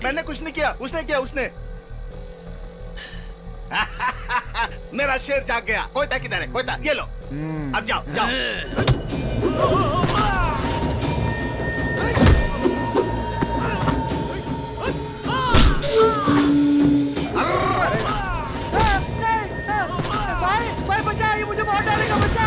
मैंने कुछ नहीं किया, उसने किया, उसने। मेरा शेर जाग गया। कोयता किधर है? कोयता ये लो। अब जाओ जाओ। भाई बचा, ये मुझे मार डालेगा, बचा।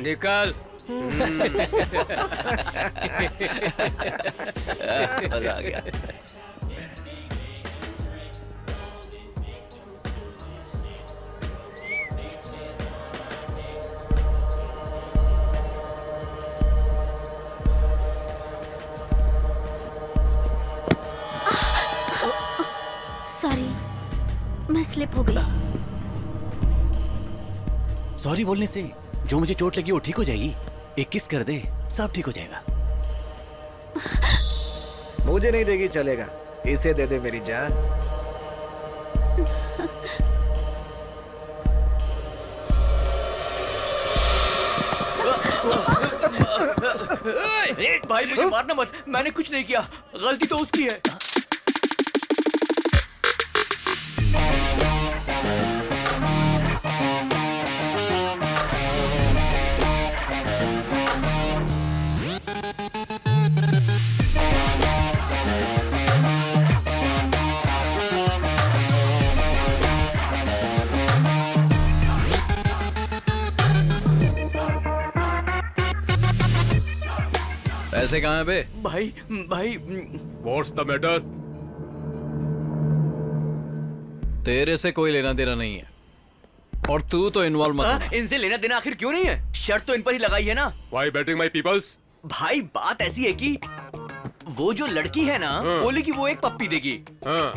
निकल। मजा आ गया। सॉरी, मैं स्लिप हो गई। सॉरी बोलने से जो मुझे चोट लगी वो ठीक हो जाएगी। एक किस कर दे, सब ठीक हो जाएगा। मुझे नहीं देगी चलेगा, इसे दे दे मेरी जान। भाई मुझे मारना मत, मैंने कुछ नहीं किया, गलती तो उसकी है। पैसे कहाँ हैं बे? भाई What's the matter? तेरे से कोई लेना देना नहीं है और तू तो इन्वॉल्व मत हो। इनसे लेना देना आखिर क्यों नहीं है? शर्त तो इन पर ही लगाई है ना। Why betting my peoples? भाई बात ऐसी है कि वो जो लड़की है ना, बोली कि वो एक पप्पी देगी।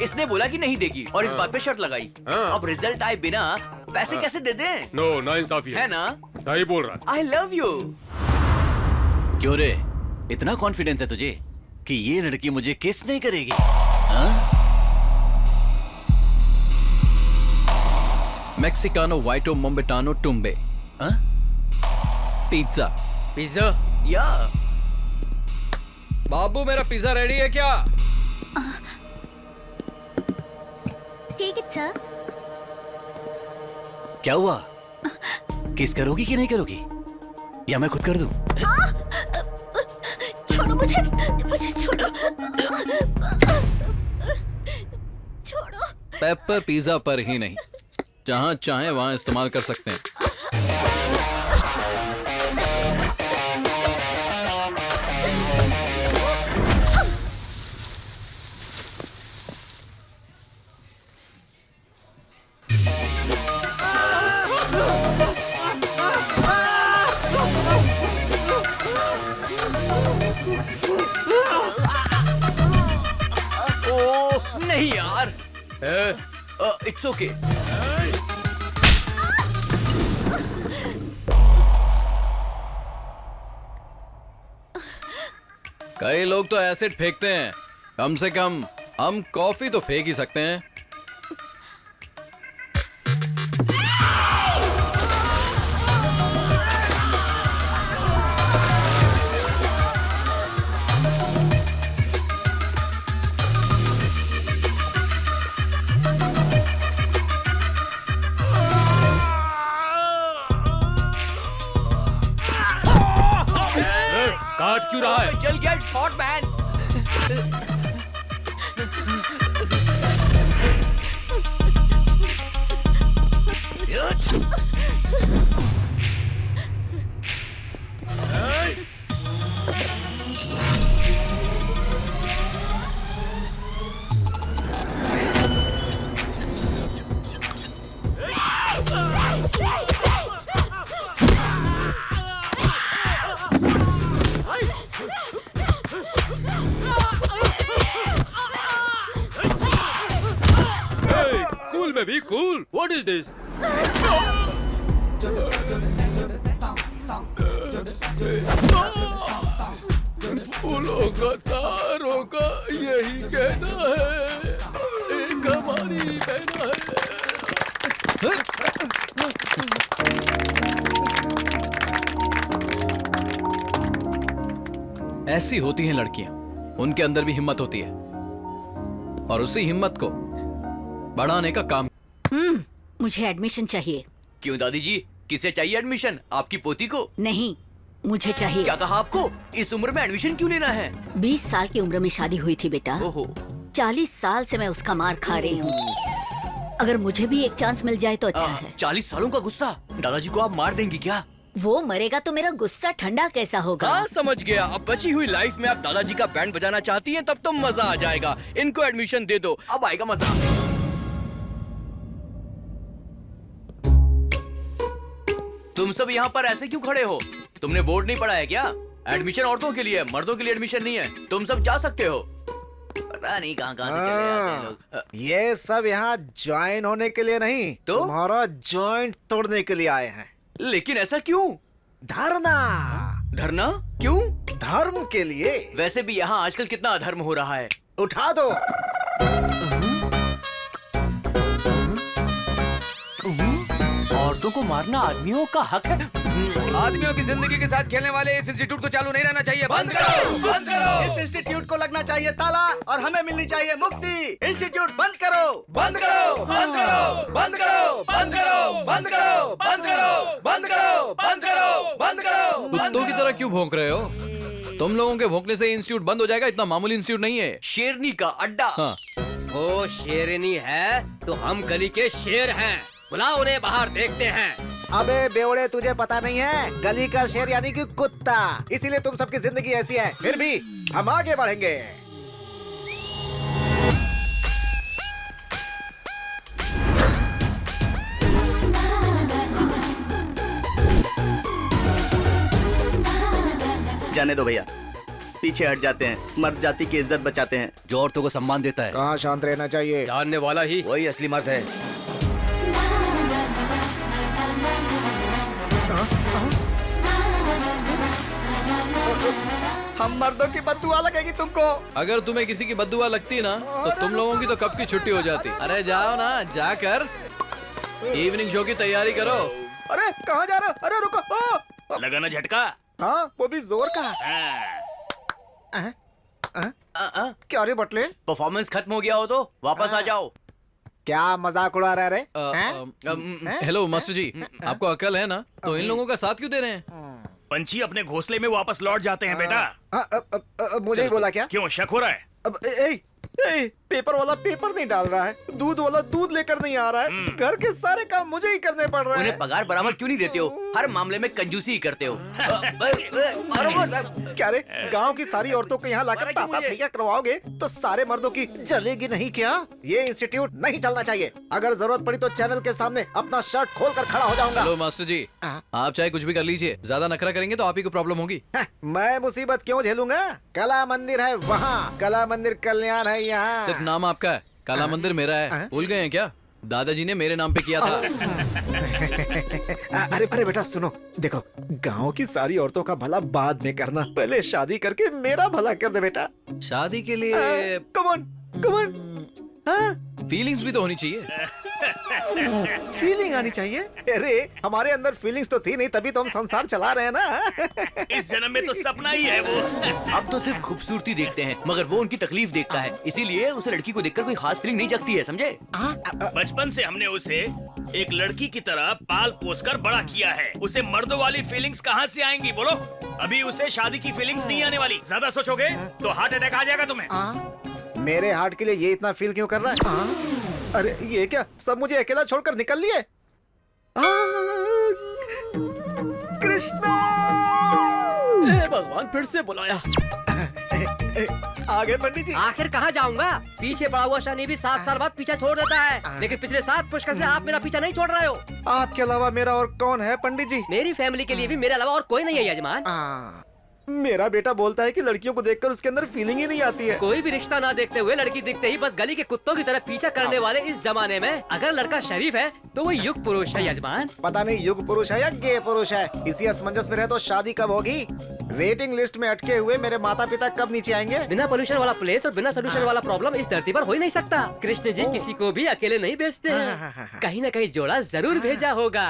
इसने बोला कि नहीं देगी और इस बात पे शर्त लगाई। अब रिजल्ट आए बिना पैसे कैसे दे दें? नो, नाइंसाफी है ना? सही बोल रहा। आई लव यू। क्यों रे, इतना कॉन्फिडेंस है तुझे कि ये लड़की मुझे किस नहीं करेगी? मेक्सिकानो वाइटो मोम्बेटानो टुम्बे पिज्जा। पिज्जा या बाबू, मेरा पिज्जा रेडी है क्या? ठीक है सर। क्या हुआ, किस करोगी कि नहीं करोगी, या मैं खुद कर दूं? छोड़ो मुझे, मुझे छोड़ो, छोड़ो। पेपर पिज्जा पर ही नहीं, जहाँ चाहे वहाँ इस्तेमाल कर सकते हैं। नहीं यार, इट्स ओके। कई लोग तो एसिड फेंकते हैं, कम से कम हम कॉफी तो फेंक ही सकते हैं। फट क्यों रहा है? जल गया, इट्स हॉट मैन। कूल में भी कूल। What is this? फूलों का तारों का यही कहना है, एक हमारी कहना है। ऐसी होती हैं लड़कियां, उनके अंदर भी हिम्मत होती है और उसी हिम्मत को बढ़ाने का काम। मुझे एडमिशन चाहिए। क्यों दादी जी, किसे चाहिए एडमिशन? आपकी पोती को? नहीं, मुझे चाहिए। क्या कहा आपको? इस उम्र में एडमिशन क्यों लेना है? 20 साल की उम्र में शादी हुई थी बेटा। ओहो। 40 साल से मैं उसका मार खा रही हूँ। अगर मुझे भी एक चांस मिल जाए तो अच्छा है। 40 सालों का गुस्सा? दादाजी को आप मार देंगी क्या? वो मरेगा तो मेरा गुस्सा ठंडा कैसा होगा? हाँ समझ गया। अब बची हुई लाइफ में आप दादाजी का बैंड बजाना चाहती हैं, तब तो मजा आ जाएगा। इनको एडमिशन दे दो, अब आएगा मजा। तुम सब यहाँ पर ऐसे क्यों खड़े हो? तुमने बोर्ड नहीं पढ़ा है क्या? एडमिशन औरतों के लिए है, मर्दों के लिए एडमिशन नहीं है। तुम सब जा सकते हो। पता नहीं कहाँ कहाँ से चले आते हैं लोग। ये सब यहाँ ज्वाइन होने के लिए नहीं, तो? तुम्हारा जॉइंट तोड़ने के लिए आए हैं। लेकिन ऐसा क्यों? धरना। धरना क्यों? धर्म के लिए। वैसे भी यहाँ आजकल कितना अधर्म हो रहा है। उठा दो। औरतों को मारना आदमियों का हक है। आदमियों की जिंदगी के साथ खेलने वाले इस इंस्टीट्यूट को चालू नहीं रहना चाहिए। बंद करो, बंद करो। इस इंस्टीट्यूट को लगना चाहिए ताला और हमें मिलनी चाहिए मुक्ति। इंस्टीट्यूट बंद करो, बंद करो, बंद करो, बंद करो, बंद करो, बंद करो, बंद करो, बंद करो, बंद करो, बंद करो। कुत्तों की तरह क्यों भौंक रहे हो? तुम लोगों के भौंकने से इंस्टीट्यूट बंद हो जाएगा। इतना मामूली इंस्टीट्यूट नहीं है। शेरनी का अड्डा। हाँ। वो शेरनी है तो हम गली के शेर हैं। बुलाओ उन्हें बाहर, देखते हैं। अबे बेवड़े, तुझे पता नहीं है, गली का शेर यानी कि कुत्ता। इसीलिए तुम सबकी जिंदगी ऐसी है। फिर भी हम आगे बढ़ेंगे। जाने दो भैया, पीछे हट जाते हैं। मर्द जाति की इज्जत बचाते हैं। जो औरतों को सम्मान देता है। कहाँ शांत रहना चाहिए। जानने वाला ही वही असली मर्द है। हम मर्दों की बददुआ लगेगी तुमको। अगर तुम्हें किसी की बद्दुआ लगती ना तो तुम लोगों की तो कब की छुट्टी हो जाती। अरे जाओ ना, जाकर इवनिंग शो की तैयारी करो। अरे कहाँ जा रहे हो? अरे रुको। लगा ना झटका। हाँ, वो भी जोर का। क्या रे बटले? परफॉर्मेंस खत्म हो गया हो तो वापस आ जाओ। क्या मजाक उड़ा रहे रे? हैं? हेलो मास्टर जी, आपको अकल है ना? तो इन लोगों का साथ क्यों दे रहे हैं? पंछी अपने घोंसले में वापस लौट जाते हैं बेटा। मुझे ही बोला क्या? क्यों शक हो रहा है? अब पेपर वाला पेपर नहीं डाल रहा है, दूध वाला दूध लेकर नहीं आ रहा है, घर के सारे काम मुझे ही करने पड़ रहे उन्हें हैं। पगार बराबर क्यों नहीं देते हो? हर मामले में कंजूसी ही करते हो। क्या रे, गांव की सारी औरतों को यहाँ लाकर ताता थैया करवाओगे तो सारे मर्दों की जलेगी नहीं क्या? ये इंस्टीट्यूट नहीं चलना चाहिए। अगर जरूरत पड़ी तो चैनल के सामने अपना शर्ट खोल कर खड़ा हो जाऊंगा। हेलो मास्टर जी, आप चाहे कुछ भी कर लीजिए, ज्यादा नखरा करेंगे तो आप ही को प्रॉब्लम होगी। मैं मुसीबत क्यों झेलूंगा? कला मंदिर है वहाँ, कला मंदिर कल्याण है यहाँ। सिर्फ नाम आपका है, काला मंदिर मेरा है। भूल गए हैं क्या? दादाजी ने मेरे नाम पे किया था। अरे बेटा सुनो, देखो, गांव की सारी औरतों का भला बाद में करना, पहले शादी करके मेरा भला कर दे बेटा। शादी के लिए कमन फीलिंग्स भी तो होनी चाहिए। फीलिंग आनी चाहिए। अरे हमारे अंदर फीलिंग्स तो थी नहीं, तभी तो हम संसार चला रहे हैं ना। इस जन्म में तो सपना ही है वो। अब तो सिर्फ खूबसूरती देखते हैं, मगर वो उनकी तकलीफ देखता है। इसीलिए उसे लड़की को देखकर कोई खास फीलिंग नहीं जगती है, समझे? बचपन से हमने उसे एक लड़की की तरह पाल पोस कर बड़ा किया है। उसे मर्दों वाली फीलिंग्स कहाँ से आएंगी बोलो? अभी उसे शादी की फीलिंग्स नहीं आने वाली। ज्यादा सोचोगे तो हार्ट अटैक आ जाएगा तुम्हें। मेरे हार्ट के लिए ये इतना फील क्यों कर रहा है? अरे ये क्या, सब मुझे अकेला छोड़कर निकल लिए? कृष्णा! भगवान फिर से बुलाया। आ गए पंडित जी। आखिर कहाँ जाऊंगा? पीछे पड़ा हुआ शनि भी 7 साल बाद पीछा छोड़ देता है, लेकिन पिछले 7 पुष्कर से आप मेरा पीछा नहीं छोड़ रहे हो। आपके अलावा मेरा और कौन है पंडित जी? मेरी फैमिली के लिए भी मेरे अलावा और कोई नहीं है यजमान। मेरा बेटा बोलता है कि लड़कियों को देखकर उसके अंदर फीलिंग ही नहीं आती है। कोई भी रिश्ता ना देखते हुए लड़की दिखते ही बस गली के कुत्तों की तरह पीछा करने वाले इस जमाने में अगर लड़का शरीफ है तो वो युग पुरुष है यजमान। पता नहीं युग पुरुष है या गे पुरुष है। इसी असमंजस में रहे तो शादी कब होगी? वेटिंग लिस्ट में अटके हुए मेरे माता पिता कब नीचे आएंगे? बिना पोल्यूशन वाला प्लेस और बिना सोल्यूशन वाला प्रॉब्लम इस धरती पर हो ही नहीं सकता। कृष्ण जी किसी को भी अकेले नहीं भेजते हैं, कहीं न कहीं जोड़ा जरूर भेजा होगा।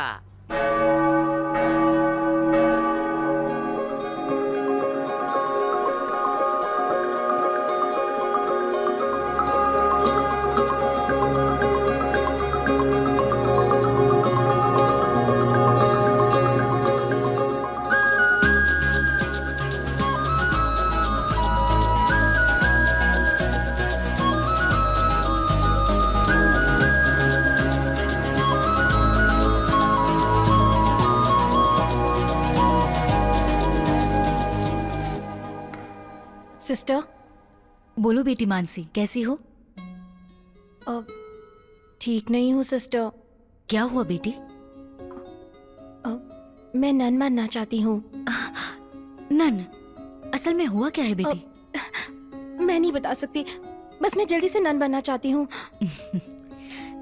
सिस्टर, बोलो बेटी मानसी, कैसी हो? ठीक नहीं हूँ सिस्टर। क्या हुआ बेटी? मैं नन बनना चाहती हूँ। नन? असल में हुआ क्या है बेटी? मैं नहीं बता सकती, बस मैं जल्दी से नन बनना चाहती हूँ।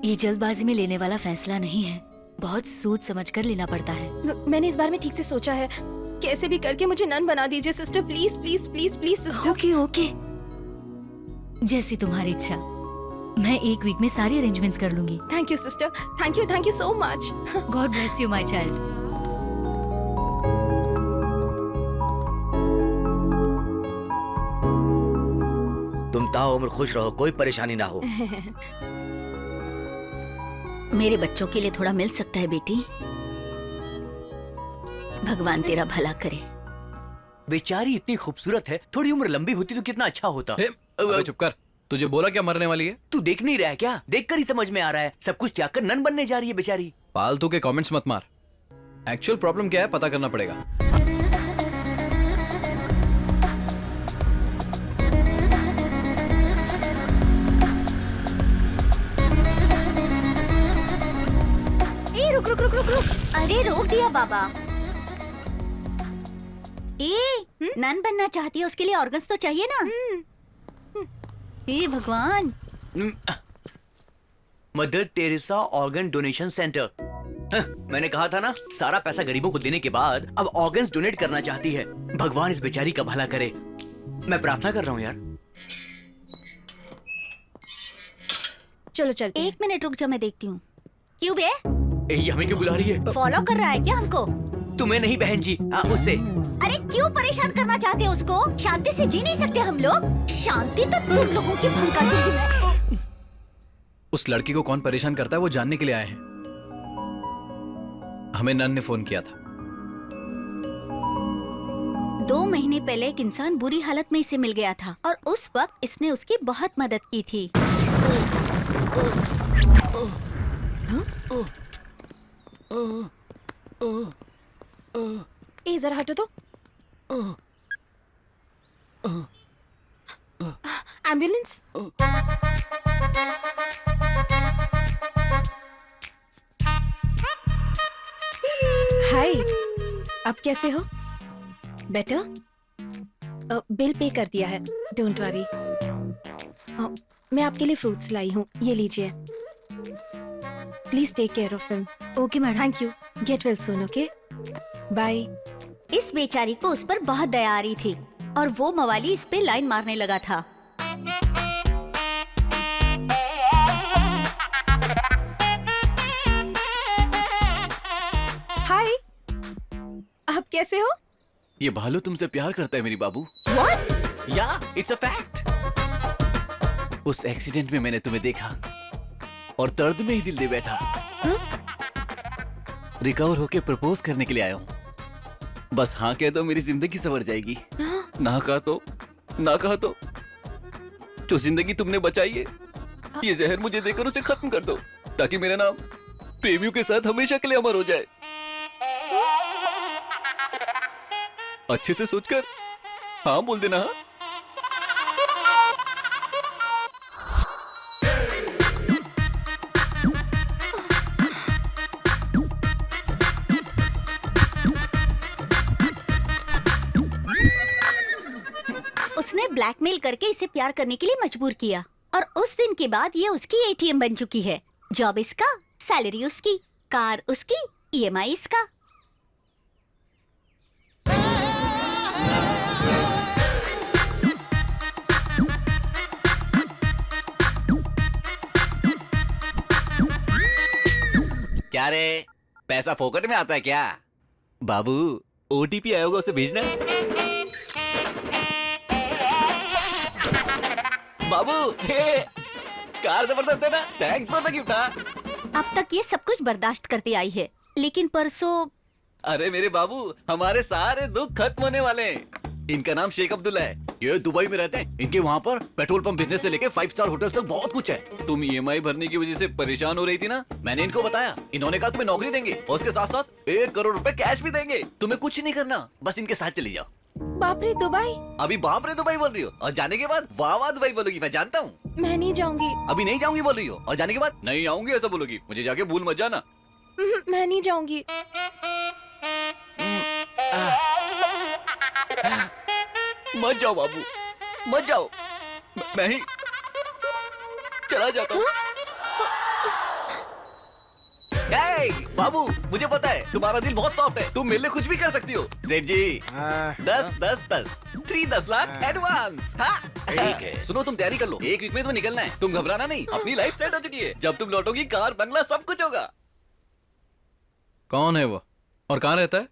ये जल्दबाजी में लेने वाला फैसला नहीं है, बहुत सोच समझ कर लेना पड़ता है। मैंने इस बारे में ठीक से सोचा है, कैसे भी करके मुझे नन बना दीजिए sister, please please please please sister. Okay okay, जैसी तुम्हारी इच्छा। मैं 1 वीक में सारी अरेंजमेंट्स कर लूंगी। Thank you sister, thank you so much. God bless you my child. तुम ताउम्र खुश रहो, कोई परेशानी ना हो। मेरे बच्चों के लिए थोड़ा मिल सकता है बेटी? भगवान तेरा भला करे। बेचारी इतनी खूबसूरत है, थोड़ी उम्र लंबी होती तो कितना अच्छा होता। अबे चुप कर, तुझे बोला क्या मरने वाली है? तू देख नहीं रहा है क्या? देखकर ही समझ में आ रहा है, सब कुछ त्याग कर नन बनने जा रही है बेचारी। फालतू के कमेंट्स मत मार, एक्चुअल प्रॉब्लम क्या है पता करना पड़ेगा। ए रुक रुक रुक रुक रुक, अरे रोक दिया बाबा। नन बनना चाहती है, उसके लिए ऑर्गन्स तो चाहिए ना। हे भगवान। Mother Teresa organ donation centre. मैंने कहा था ना, सारा पैसा गरीबों को देने के बाद अब ऑर्गन्स डोनेट करना चाहती है। भगवान इस बेचारी का भला करे, मैं प्रार्थना कर रहा हूँ यार। चलो चलते। 1 मिनट रुक जा, मैं देखती हूँ। क्यों बे? ये हमें क्यों बुला रही है? फॉलो कर रहा है क्या हमको? तुम्हें नहीं बहन जी, उससे। अरे क्यों परेशान करना चाहते हो उसको? शांति से जी नहीं सकते हम लोग? शांति तो तुम लोगों की भंग कर दूंगी मैं। उस लड़की को कौन परेशान करता है वो जानने के लिए आए हैं। हमें नन ने फोन किया था। 2 महीने पहले एक इंसान बुरी हालत में इसे मिल गया था और उस वक्त इसने उसकी बहुत मदद की थी। ए जरा हटो तो। एम्बुलेंस। हाय, आप कैसे हो? बेटर? बिल पे कर दिया है, डोंट वरी। मैं आपके लिए फ्रूट्स लाई हूँ, ये लीजिए। Please take care of him. Okay madam. Thank you, get well soon. Okay, bye. इस बेचारी को उस पर बहुत दया आ रही थी और वो मवाली इस पे लाइन मारने लगा था। हाय, आप कैसे हो? ये भालू तुमसे प्यार करता है मेरी बाबू। What? या इट्स अ फैक्ट। उस एक्सीडेंट में मैंने तुम्हें देखा और दर्द में ही दिल दे बैठा। रिकवर होके प्रपोज करने के लिए आया हूँ। बस हाँ कह दो, मेरी जिंदगी संवर जाएगी। ना कहा तो जो जिंदगी तुमने बचाई है, ये जहर मुझे देकर उसे खत्म कर दो, ताकि मेरा नाम प्रेमियों के साथ हमेशा के लिए अमर हो जाए। अच्छे से सोचकर हाँ बोल देना। हाँ, उसने ब्लैकमेल करके इसे प्यार करने के लिए मजबूर किया और उस दिन के बाद ये उसकी एटीएम बन चुकी है। जॉब इसका, सैलरी उसकी, कार उसकी, ईएमआई इसका। क्या रे, पैसा फोकट में आता है क्या? बाबू ओटीपी आया होगा, उसे भेजना। बाबू हे, कार जबरदस्त है ना, थैंक्स फॉर द गिफ्ट। अब तक ये सब कुछ बर्दाश्त करती आई है, लेकिन परसों। अरे मेरे बाबू, हमारे सारे दुख खत्म होने वाले हैं। इनका नाम शेख अब्दुल्ला है, ये दुबई में रहते हैं। इनके वहाँ पर पेट्रोल पंप बिजनेस से लेके 5 स्टार होटल्स तक बहुत कुछ है। तुम ईएमआई भरने की वजह से परेशान हो रही थी ना, मैंने इनको बताया। इन्होंने कहा तुम्हें नौकरी देंगे और उसके साथ साथ 1 करोड़ रुपए कैश भी देंगे। तुम्हें कुछ नहीं करना, बस इनके साथ चली जाओ। बाप रे दुबई? अभी बाप रे दुबई बोल रही हो और जाने के बाद वाह वाह दुबई बोलोगी, मैं जानता हूँ। मैं नहीं जाऊंगी। अभी नहीं जाऊंगी बोल रही हो और जाने के बाद नहीं आऊंगी ऐसा बोलोगी। मुझे जाके भूल मत जाना। मैं नहीं जाऊंगी। मत जाओ बाबू, मत जाओ, मैं ही चला जाता हूँ। बाबू मुझे पता है तुम्हारा दिल बहुत सॉफ्ट है, तुम मेरे लिए कुछ भी कर सकती हो। सेठ जी 10 लाख एडवांस। ठीक है, सुनो तुम तैयारी कर लो, 1 वीक में तुम्हें निकलना है। तुम घबराना नहीं, अपनी लाइफ सेट हो चुकी है। जब तुम लौटोगी कार बंगला सब कुछ होगा। कौन है वो और कहाँ रहता है?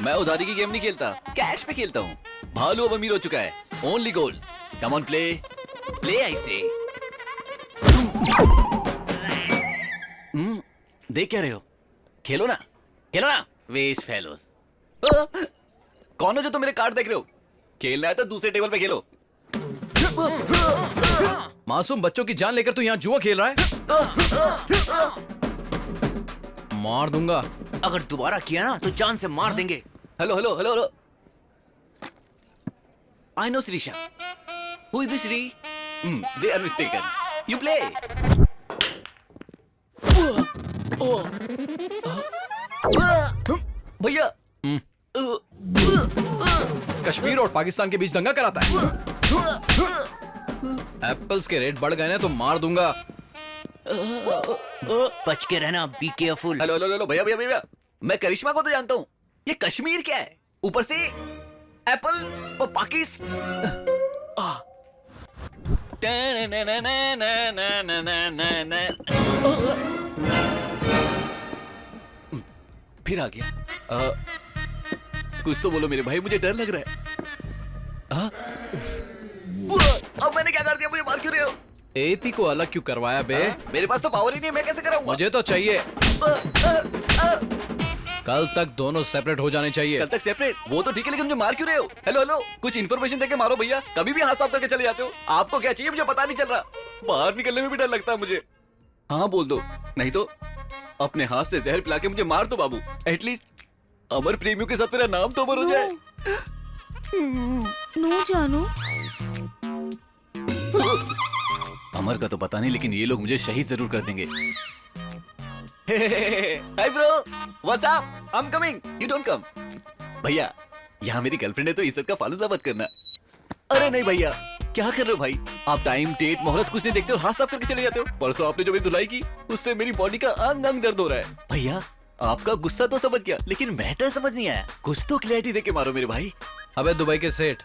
मैं उधारी की गेम नहीं खेलता, कैश पे खेलता हूँ। भालू अब अमीर हो चुका है, only gold. Come on play, play I से। देख क्या रहे हो, खेलो ना, खेलो ना, वेस्ट फेलोस। कौन हो जो तुम मेरे कार्ड देख रहे हो? खेलना है तो दूसरे टेबल पे खेलो। मासूम बच्चों की जान लेकर तू यहाँ जुआ खेल रहा है? मार दूंगा। अगर दोबारा किया ना तो जान से मार देंगे। Hello hello hello hello, I know Shrisha. Who is this Shri? They are mistaken, you play. भैया कश्मीर और पाकिस्तान के बीच दंगा कराता है। एप्पल्स के रेट बढ़ गए ना तो मार दूंगा। बच के रहना, be careful. Hello hello hello, भैया भैया भैया, मैं करिश्मा को तो जानता हूँ, ये कश्मीर क्या है? ऊपर से एप्पल और पाकिस्तान। फिर आ गया। कुछ तो बोलो मेरे भाई, मुझे डर लग रहा है। अब मैंने क्या कर दिया, मुझे मार क्यों रहे हो? एपी को अलग क्यों करवाया बे? मेरे पास तो पावर ही नहीं है, मैं कैसे कराऊंगा? मुझे तो चाहिए। कल तक दोनों सेपरेट हो जाने चाहिए। कल तक सेपरेट? वो तो ठीक है, लेकिन मुझे मार क्यों रहे हो? हेलो हेलो, कुछ इन्फॉर्मेशन देके मारो भैया। कभी भी हाथ साफ करके चले जाते हो। आपको क्या चाहिए मुझे पता नहीं चल रहा। बाहर निकलने में भी डर लगता है मुझे। हाँ बोल दो, नहीं तो अपने हाथ से जहर पिला के मुझे मार दो बाबू। एटलीस्ट अमर प्रेमियों के साथ मेरा नाम तो अमर हो जाए। नो जानू। अमर का तो पता नहीं, लेकिन ये लोग मुझे शहीद जरूर कर देंगे। Hi bro, what's up? I am coming, you don't come. भैया यहाँ मेरी गर्लफ्रेंड है तो इज्जत का फालूदा मत करना। अरे नहीं भैया, क्या कर रहे हो भाई? आप टाइम डेट मोहलत कुछ नहीं देखते हो, हाथ साफ करके चले जाते हो। परसों आपने जो मेरी धुलाई की उससे मेरी बॉडी का अंग अंग दर्द हो रहा है। भैया आपका गुस्सा तो समझ गया, लेकिन मैटर समझ नहीं आया। कुछ तो क्लैरिटी देके मारो मेरे भाई। अबे दुबई के सेठ,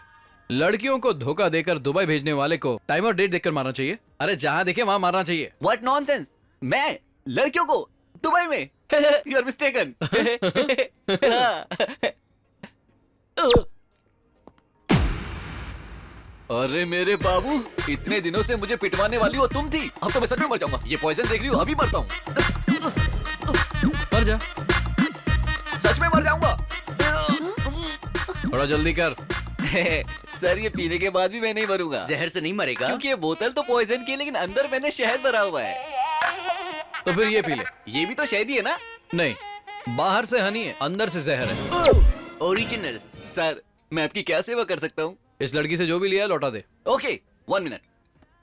लड़कियों को धोखा देकर दुबई भेजने वाले को टाइम और डेट देखकर मारना चाहिए। अरे जहाँ देखे वहाँ मारना चाहिए। व्हाट नॉनसेंस, मैं लड़कियों को दुबई में? You are mistaken. अरे मेरे बाबू, इतने दिनों से मुझे पिटवाने वाली हो तुम थी, अब तो मैं सच में मर जाऊंगा। ये पॉइजन देख रही हो, अभी मरता हूँ। मर जा, सच में मर जाऊंगा। थोड़ा जल्दी कर। सर ये पीने के बाद भी मैं नहीं मरूंगा, जहर से नहीं मरेगा? क्योंकि ये बोतल तो पॉइजन की है, लेकिन अंदर मैंने शहद भरा हुआ है। तो फिर ये पी ले। ये भी तो शहद ही है ना? नहीं, बाहर से हनी है, अंदर से जहर है। ओरिजिनल। सर मैं आपकी क्या सेवा कर सकता हूँ? इस लड़की से जो भी लिया लौटा दे। Okay 1 minute.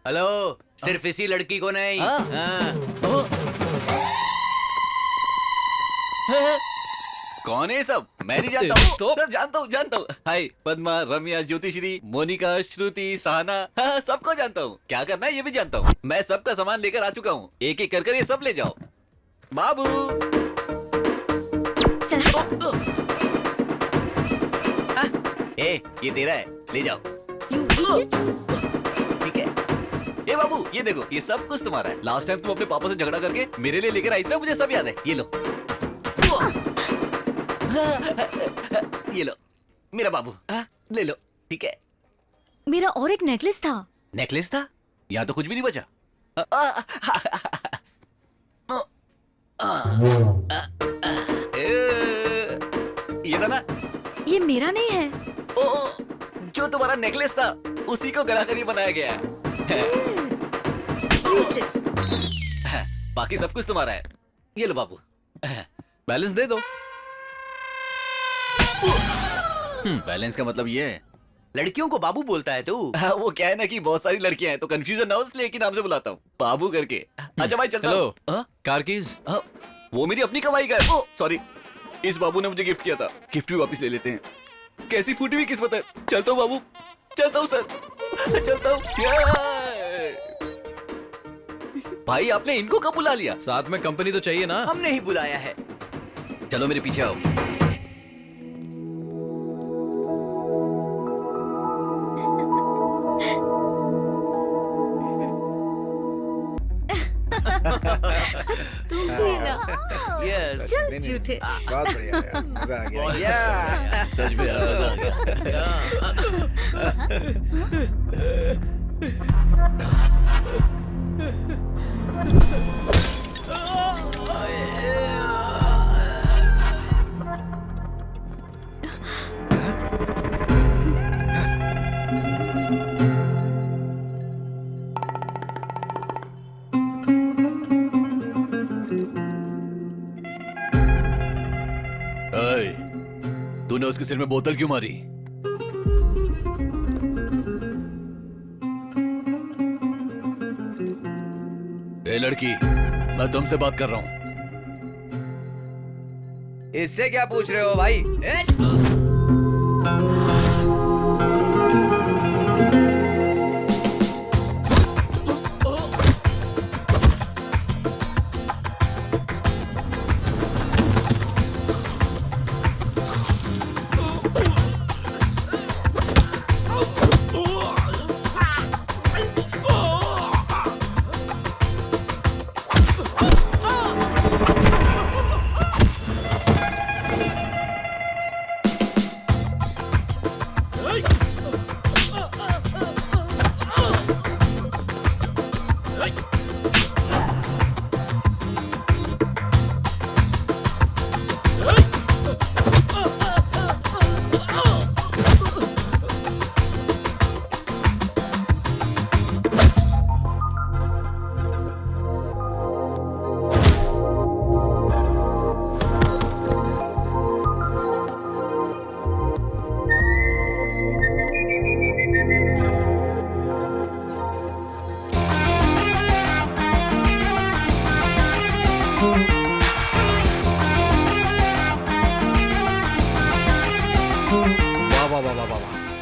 हेलो, सिर्फ इसी लड़की को नहीं। हाँ। हाँ। कौन है सब? मैं नहीं जानता हूँ। सर, जानता हूँ। हाय पद्मा, रम्या, ज्योतिश्री, मोनिका, श्रुति, सहना, हाँ, सबको जानता हूँ। क्या करना है ये भी जानता हूँ। मैं सबका सामान लेकर आ चुका हूँ। एक एक कर ये सब ले जाओ। बाबू ये तेरा है, ले जाओ। ठीक है। ए बाबू ये देखो, ये सब कुछ तुम्हारा है। लास्ट टाइम तुम अपने पापा से झगड़ा करके मेरे लिए लेकर आई थी ना, मुझे सब याद है। ये लो। ये लो मेरा बाबू, ले लो। ठीक है। मेरा और एक नेकलेस था। नेकलेस था? यहाँ तो कुछ भी नहीं बचा। ये था ना? ये मेरा नहीं है। ओ, जो तुम्हारा नेकलेस था उसी को गला कर ये बनाया गया है। बाकी सब कुछ तुम्हारा है। ये लो बाबू। बैलेंस दे दो। बैलेंस का मतलब ये है? लड़कियों को बाबू बोलता है तू? वो क्या है ना कि बहुत सारी लड़कियां हैं तो कंफ्यूजन ना हो, इसलिए एक ही नाम से बुलाता हूँ, बाबू करके। अच्छा भाई चलता हूँ। Hello, car keys? वो मेरी अपनी कमाई का है। ओ सॉरी, इस बाबू ने मुझे गिफ्ट किया था, गिफ्ट भी वापस ले लेते हैं। कैसी फूटी हुई किस्मत है। चलता हूँ बाबू, चलता हूँ सर, चलता हूँ। भाई आपने इनको कब बुला लिया? साथ में कंपनी तो चाहिए ना। हमने ही बुलाया है। चलो मेरे पीछे आओ। यस। चल झूठे। बहुत बढ़िया यार, मजा आ गया। सच में यार, मजा आ गया। तूने उसके सिर में बोतल क्यों मारी? ए लड़की, मैं तुमसे बात कर रहा हूं। इससे क्या पूछ रहे हो भाई?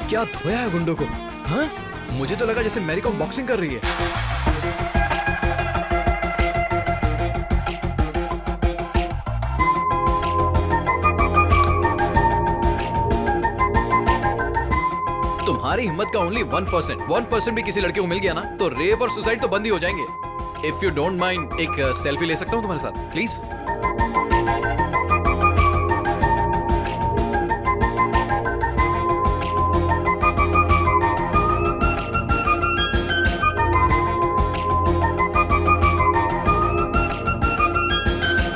क्या धोया है गुंडों को? हाँ? मुझे तो लगा जैसे मैरी कॉम बॉक्सिंग कर रही है। तुम्हारी हिम्मत का ओनली 1% भी किसी लड़के को मिल गया ना तो रेप और सुसाइड तो बंद ही हो जाएंगे। इफ यू डोंट माइंड, एक सेल्फी ले सकता हूँ तुम्हारे साथ please?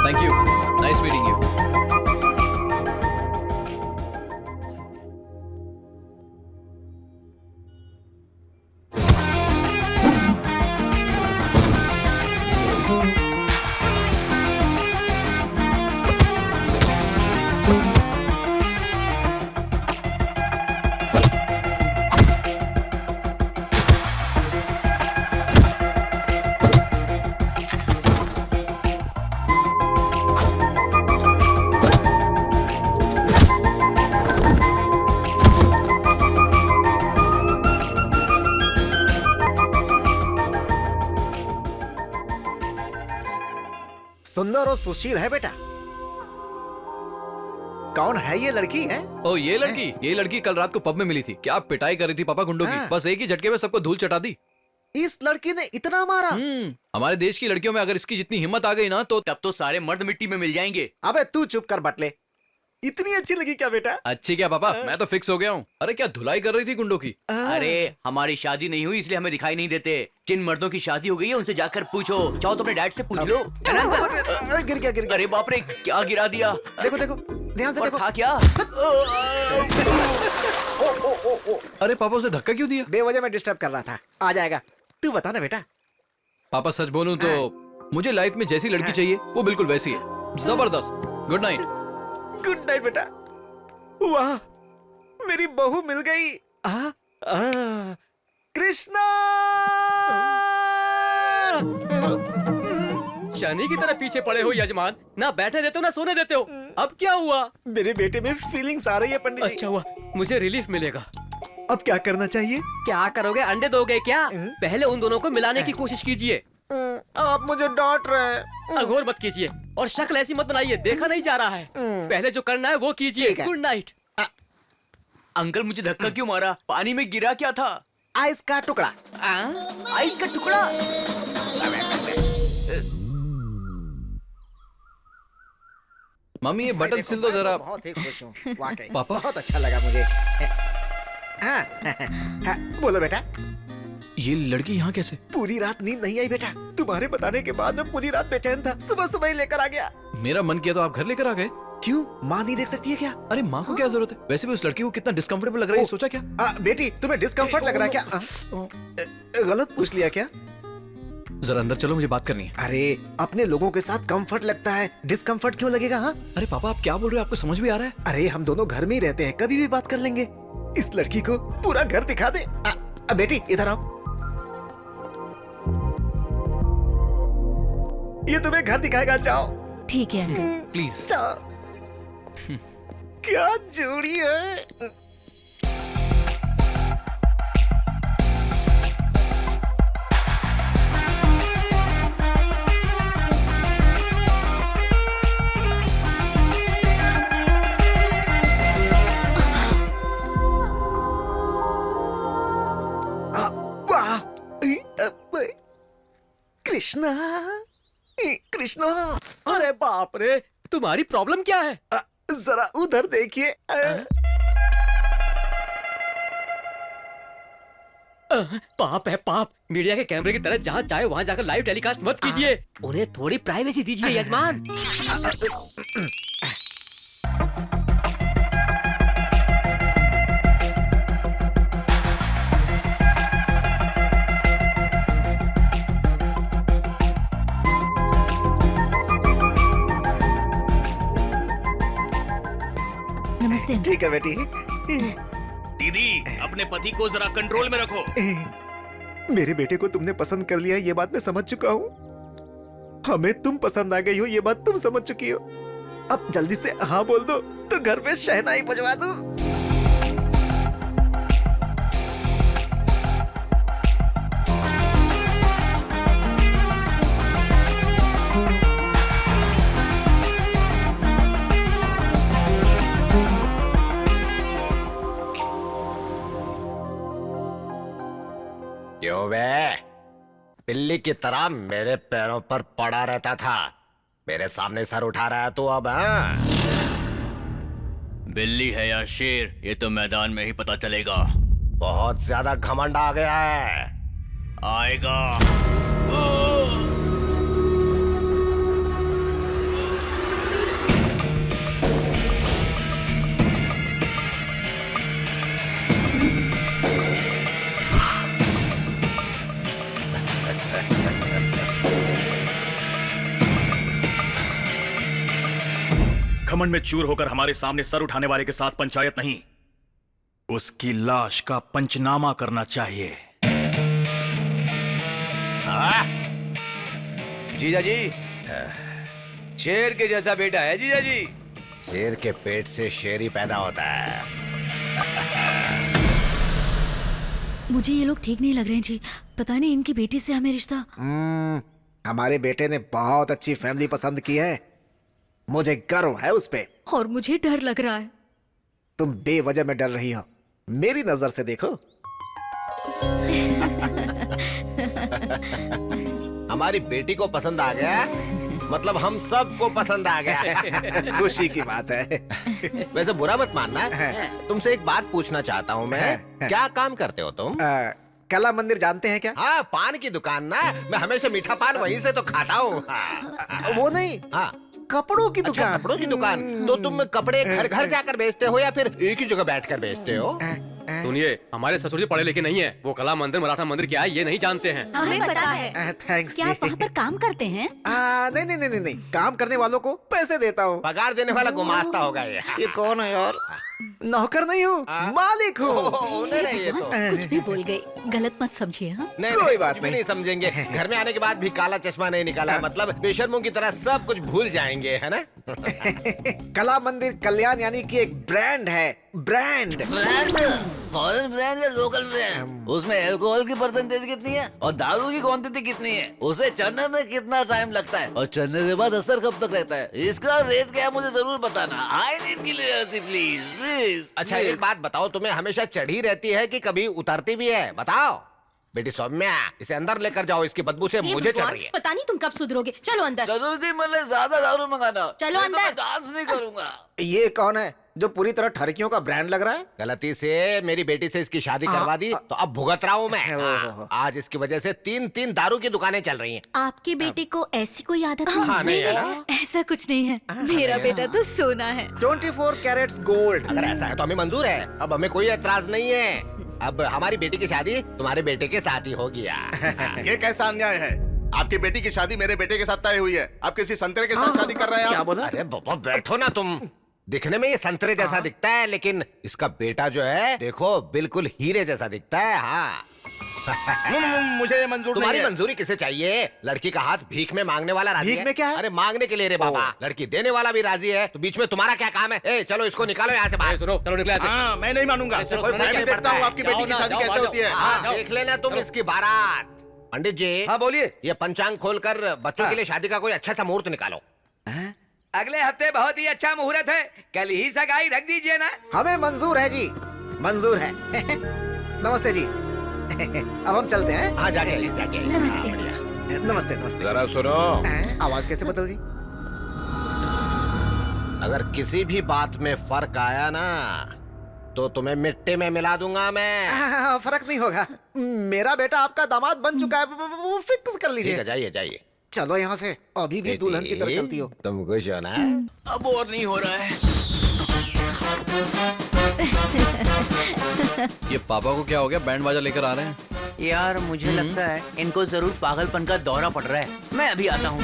Thank you. Nice meeting you. सुंदर और सुशील है बेटा। कौन है ये लड़की है? ओ ये लड़की कल रात को पब में मिली थी। क्या पिटाई कर रही थी पापा गुंडों की। बस एक ही झटके में सबको धूल चटा दी। इस लड़की ने इतना मारा? हमारे देश की लड़कियों में अगर इसकी जितनी हिम्मत आ गई ना तो तब तो सारे मर्द मिट्टी में मिल जाएंगे। अबे तू चुप कर बटले। इतनी अच्छी लगी क्या बेटा? अच्छी क्या पापा, मैं तो फिक्स हो गया हूँ। अरे क्या धुलाई कर रही थी गुंडों की। अरे हमारी शादी नहीं हुई इसलिए हमें दिखाई नहीं देते। जिन मर्दों की शादी हो गई है उनसे जाकर पूछो। चाहो तो अपने डैड से पूछ लो। अरे गिर गया। अरे बाप रे, क्या गिरा दिया। देखो ध्यान से देखो। था क्या? अरे पापा उसे धक्का क्यों दिया? बेवजह मैं डिस्टर्ब कर रहा था। आ जाएगा। तू बता ना बेटा। पापा सच बोलूं तो मुझे लाइफ में जैसी लड़की चाहिए वो बिल्कुल वैसी है। जबरदस्त। Good night. गुड नाइट बेटा। वाह, मेरी बहू मिल गई। कृष्णा! शनि की तरह पीछे पड़े हो यजमान, ना बैठने देते हो ना सोने देते हो। अब क्या हुआ? मेरे बेटे में फीलिंग्स आ रही है पंडित जी। अच्छा हुआ, मुझे रिलीफ मिलेगा। अब क्या करना चाहिए? क्या करोगे? अंडे दोगे क्या? पहले उन दोनों को मिलाने की कोशिश कीजिए। आप मुझे डांट रहे हैं। अघोर मत कीजिए और शक्ल ऐसी मत बनाइए, देखा नहीं जा रहा है। पहले जो करना है वो कीजिए। Good night. अंकल मुझे धक्का क्यों मारा? पानी में गिरा क्या था? आइस का टुकड़ा। आइस का टुकड़ा? मम्मी ये बटन सिल दो जरा। बहुत ही खुश हूँ वाकई। पापा? बहुत अच्छा लगा मुझे। हाँ, बोलो बेटा। ये लड़की यहाँ कैसे? पूरी रात नींद नहीं आई बेटा। तुम्हारे बताने के बाद मैं पूरी रात बेचैन था। सुबह ही लेकर आ गया। मेरा मन किया तो आप घर लेकर आ गए। क्यों, माँ नहीं देख सकती है क्या? अरे माँ को क्या जरूरत है? वैसे भी उस लड़की को कितना डिस्कम्फर्टेबल लग रहा है, सोचा क्या? बेटी तुम्हें डिस्कम्फर्ट लग रहा है क्या? गलत पूछ लिया क्या? जरा अंदर चलो, मुझे बात करनी है। अरे अपने लोगों के साथ कंफर्ट लगता है, डिस्कम्फर्ट क्यों लगेगा? हाँ अरे पापा आप क्या बोल रहे हो? आपको समझ भी आ रहा है? अरे हम दोनों घर में ही रहते हैं, कभी भी बात कर लेंगे। इस लड़की को पूरा घर दिखा दे। बेटी इधर आओ। ये तुम्हें घर दिखाएगा, जाओ। ठीक है। प्लीज। जाओ। क्या जोड़ी है। कृष्णा, कृष्णा। अरे बाप रे, तुम्हारी प्रॉब्लम क्या है? जरा उधर देखिए। पाप है पाप। मीडिया के कैमरे की तरह जहाँ चाहे वहाँ जाकर लाइव टेलीकास्ट मत कीजिए। उन्हें थोड़ी प्राइवेसी दीजिए यजमान। नमस्ते। ठीक है बेटी। दीदी अपने पति को जरा कंट्रोल में रखो। मेरे बेटे को तुमने पसंद कर लिया, ये बात मैं समझ चुका हूँ। हमें तुम पसंद आ गई हो, ये बात तुम समझ चुकी हो। अब जल्दी से हाँ बोल दो तो घर पे शहनाई बजवा दूं। क्यों बे? बिल्ली की तरह मेरे पैरों पर पड़ा रहता था, मेरे सामने सर उठा रहा है तू अब? बिल्ली है या शेर ये तो मैदान में ही पता चलेगा। बहुत ज्यादा घमंड आ गया है। आएगा। घमंड में चूर होकर हमारे सामने सर उठाने वाले के साथ पंचायत नहीं, उसकी लाश का पंचनामा करना चाहिए। जीजा जी, शेर के जैसा बेटा है जीजा जी। शेर के पेट से शेर ही पैदा होता है। मुझे ये लोग ठीक नहीं लग रहे हैं जी। पता नहीं इनकी बेटी से हमें रिश्ता। हमारे बेटे ने बहुत अच्छी फैमिली पसंद की है, मुझे गर्व है उस पे। और मुझे डर लग रहा है। तुम बेवजह में डर रही हो, मेरी नजर से देखो। हमारी बेटी को पसंद आ गया, मतलब हम सबको पसंद आ गया। खुशी की बात है। वैसे बुरा मत मानना, तुमसे एक बात पूछना चाहता हूँ मैं। क्या काम करते हो तुम? कला मंदिर जानते हैं क्या? हाँ, पान की दुकान ना। मैं हमेशा मीठा पान वहीं से तो खाता हूँ। वो नहीं, हाँ, कपड़ों की दुकान। कपड़ों की दुकान। तो तुम कपड़े घर घर जाकर बेचते हो या फिर एक ही जगह बैठकर बेचते हो? सुनिए, हमारे ससुर जी पढ़े लिखे नहीं है, वो कला मंदिर मराठा मंदिर क्या है ये नहीं जानते हैं। हमें पता है। थैंक्स। क्या आप वहाँ पर काम करते हैं? नहीं नहीं नहीं नहीं, काम करने वालों को पैसे देता हूँ। पगार देने वाला गुमास्ता होगा ये कौन है यार? नौकर नहीं हूँ, मालिक हूँ। कुछ भी बोल गई, गलत मत समझिए। हाँ? नहीं, कोई बात कुछ भी नहीं समझेंगे। घर में आने के बाद भी काला चश्मा नहीं निकाला है, मतलब बेशर्मों की तरह सब कुछ भूल जाएंगे, है ना? कला मंदिर कल्याण यानी कि एक ब्रांड है। ब्रांड फॉरेन ब्रांड या लोकल ब्रांड? उसमें अल्कोहल की परसेंटेज कितनी है और दारू की क्वांटिटी कितनी है? उसे चढ़ने में कितना टाइम लगता है और चढ़ने के बाद असर कब तक रहता है? इसका रेट क्या है मुझे जरूर बताना। I need clarity please please. अच्छा, एक बात बताओ, तुम्हें हमेशा चढ़ी रहती है कि कभी उतरती भी है? बताओ बेटी सौम्या, इसे अंदर लेकर जाओ, इसकी बदबू से मुझे चढ़ रही है। पता नहीं तुम कब सुधरोगे। चलो अंदर। जरूरत ही मतलब ज्यादा दारू मंगाना। चलो अंदर। मैं डांस नहीं करूंगा। ये कौन है जो पूरी तरह ठरकियों का ब्रांड लग रहा है? गलती से मेरी बेटी से इसकी शादी करवा दी तो अब भुगत रहा हूँ मैं। हाँ, आज इसकी वजह से 3-3 दारू की दुकानें चल रही हैं। आपके बेटे को ऐसी कोई आदत हाँ, नहीं है ना? ऐसा कुछ नहीं है, मेरा बेटा तो सोना है। 24 कैरेट्स गोल्ड। अगर ऐसा है तो हमें मंजूर है, अब हमें कोई एतराज नहीं है। अब हमारी बेटी की शादी तुम्हारे बेटे के साथ ही हो गया। ये कैसा अन्याय है? आपकी बेटी की शादी मेरे बेटे के साथ तय हुई है, आप किसी संतरे के साथ शादी कर रहे हैं। क्या बोला? अरे बाबा बैठो ना तुम। दिखने में ये संतरे जैसा दिखता है, लेकिन इसका बेटा जो है देखो बिल्कुल हीरे जैसा दिखता है। हाँ। मुझे मंजूर तुम्हारी नहीं है। मंजूरी किसे चाहिए? लड़की का हाथ भीख में मांगने वाला राजी भीख है? में क्या है? अरे मांगने के लिए रे बाबा, लड़की देने वाला भी राजी है, तो बीच में तुम्हारा क्या काम है? ए, चलो इसको निकालो यहाँ से बाहर। सुनो, चलो निकले ऐसे। हाँ, मैं नहीं मानूंगा। कोई मैं फर्क भी नहीं देखता पड़ता हूँ है। आपकी बेटी की शादी कैसे होती है। हाँ, देख लेना तुम इसकी बारात। पंडित जी। हाँ बोलिए। ये पंचांग खोलकर बच्चों के लिए शादी का कोई अच्छा सा मुहूर्त निकालो। अगले हफ्ते बहुत ही अच्छा मुहूर्त है, कल ही सगाई रख दीजिए ना। हमें मंजूर है जी, मंजूर है। नमस्ते जी। अब हम चलते हैं। हाँ, जाके जाके। नमस्ते नमस्ते नमस्ते। जरा सुनो, आवाज कैसे बदल गई? अगर किसी भी बात में फर्क आया ना तो तुम्हें मिट्टी में मिला दूंगा मैं। फर्क नहीं होगा, मेरा बेटा आपका दामाद बन चुका है, वो फिक्स कर लीजिए। ठीक है, जाइए जाइए। चलो यहाँ से, अभी भी दुल्हन की तरह चलती हो। तुम खुश हो ना? अब और नहीं हो रहा है। ये पापा को क्या हो गया, बैंड बाजा लेकर आ रहे हैं? यार मुझे लगता है इनको जरूर पागलपन का दौरा पड़ रहा है। मैं अभी आता हूँ।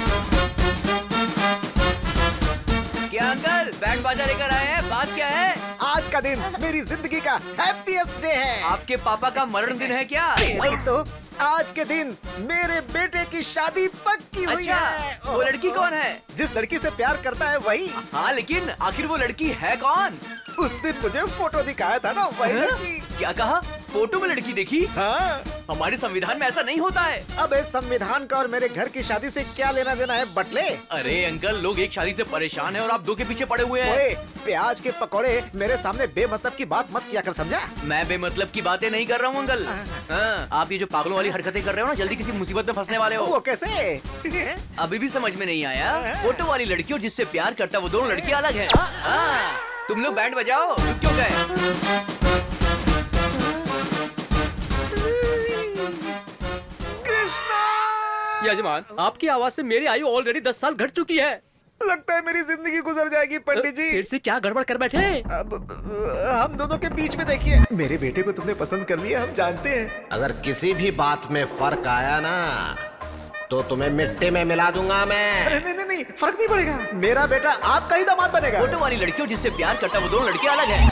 क्या अंकल, बैंड बाजा लेकर आए हैं? बात क्या है? आज का दिन मेरी जिंदगी का हैप्पीएस्ट डे है। आपके पापा का मरण दिन है क्या? वही तो, आज के दिन मेरे बेटे की शादी पक्की हुई अच्छा, है। वो लड़की कौन है? जिस लड़की से प्यार करता है वही। हाँ, लेकिन आखिर वो लड़की है कौन? उस दिन मुझे फोटो दिखाया था ना, वही लड़की। क्या कहा? फोटो में लड़की देखी? हाँ। हमारे संविधान में ऐसा नहीं होता है। अब इस संविधान का और मेरे घर की शादी से क्या लेना देना है बटले? अरे अंकल, लोग एक शादी से परेशान हैं और आप दो के पीछे पड़े हुए हैं। ओए, प्याज के पकौड़े मेरे सामने बेमतलब की बात मत किया कर, समझा? मैं बेमतलब की बातें नहीं कर रहा हूँ अंकल। हाँ, आप ये जो पागलों वाली हरकतें कर रहे हो ना, जल्दी किसी मुसीबत में फंसने वाले हो। वो कैसे? अभी भी समझ में नहीं आया? फोटो वाली लड़की और जिससे प्यार करता है वो दोनों लड़कियां अलग है। तुम लोग बैंड बजाओ, रुक क्यों गए? यजमान, आपकी आवाज से मेरी आयु ऑलरेडी 10 साल घट चुकी है। लगता है मेरी जिंदगी गुजर जाएगी पंडित जी। फिर से क्या गड़बड़ कर बैठे? अब हम दोनों के बीच में देखिए, मेरे बेटे को तुमने पसंद कर लिया, हम जानते हैं। अगर किसी भी बात में फर्क आया ना तो तुम्हें मिट्टी में मिला दूंगा मैं। अरे नहीं नहीं नहीं, फर्क नहीं पड़ेगा, मेरा बेटा आपका ही दामाद बनेगा। फोटो वाली लड़की और जिससे प्यार करता है वो दोनों लड़कियां अलग है।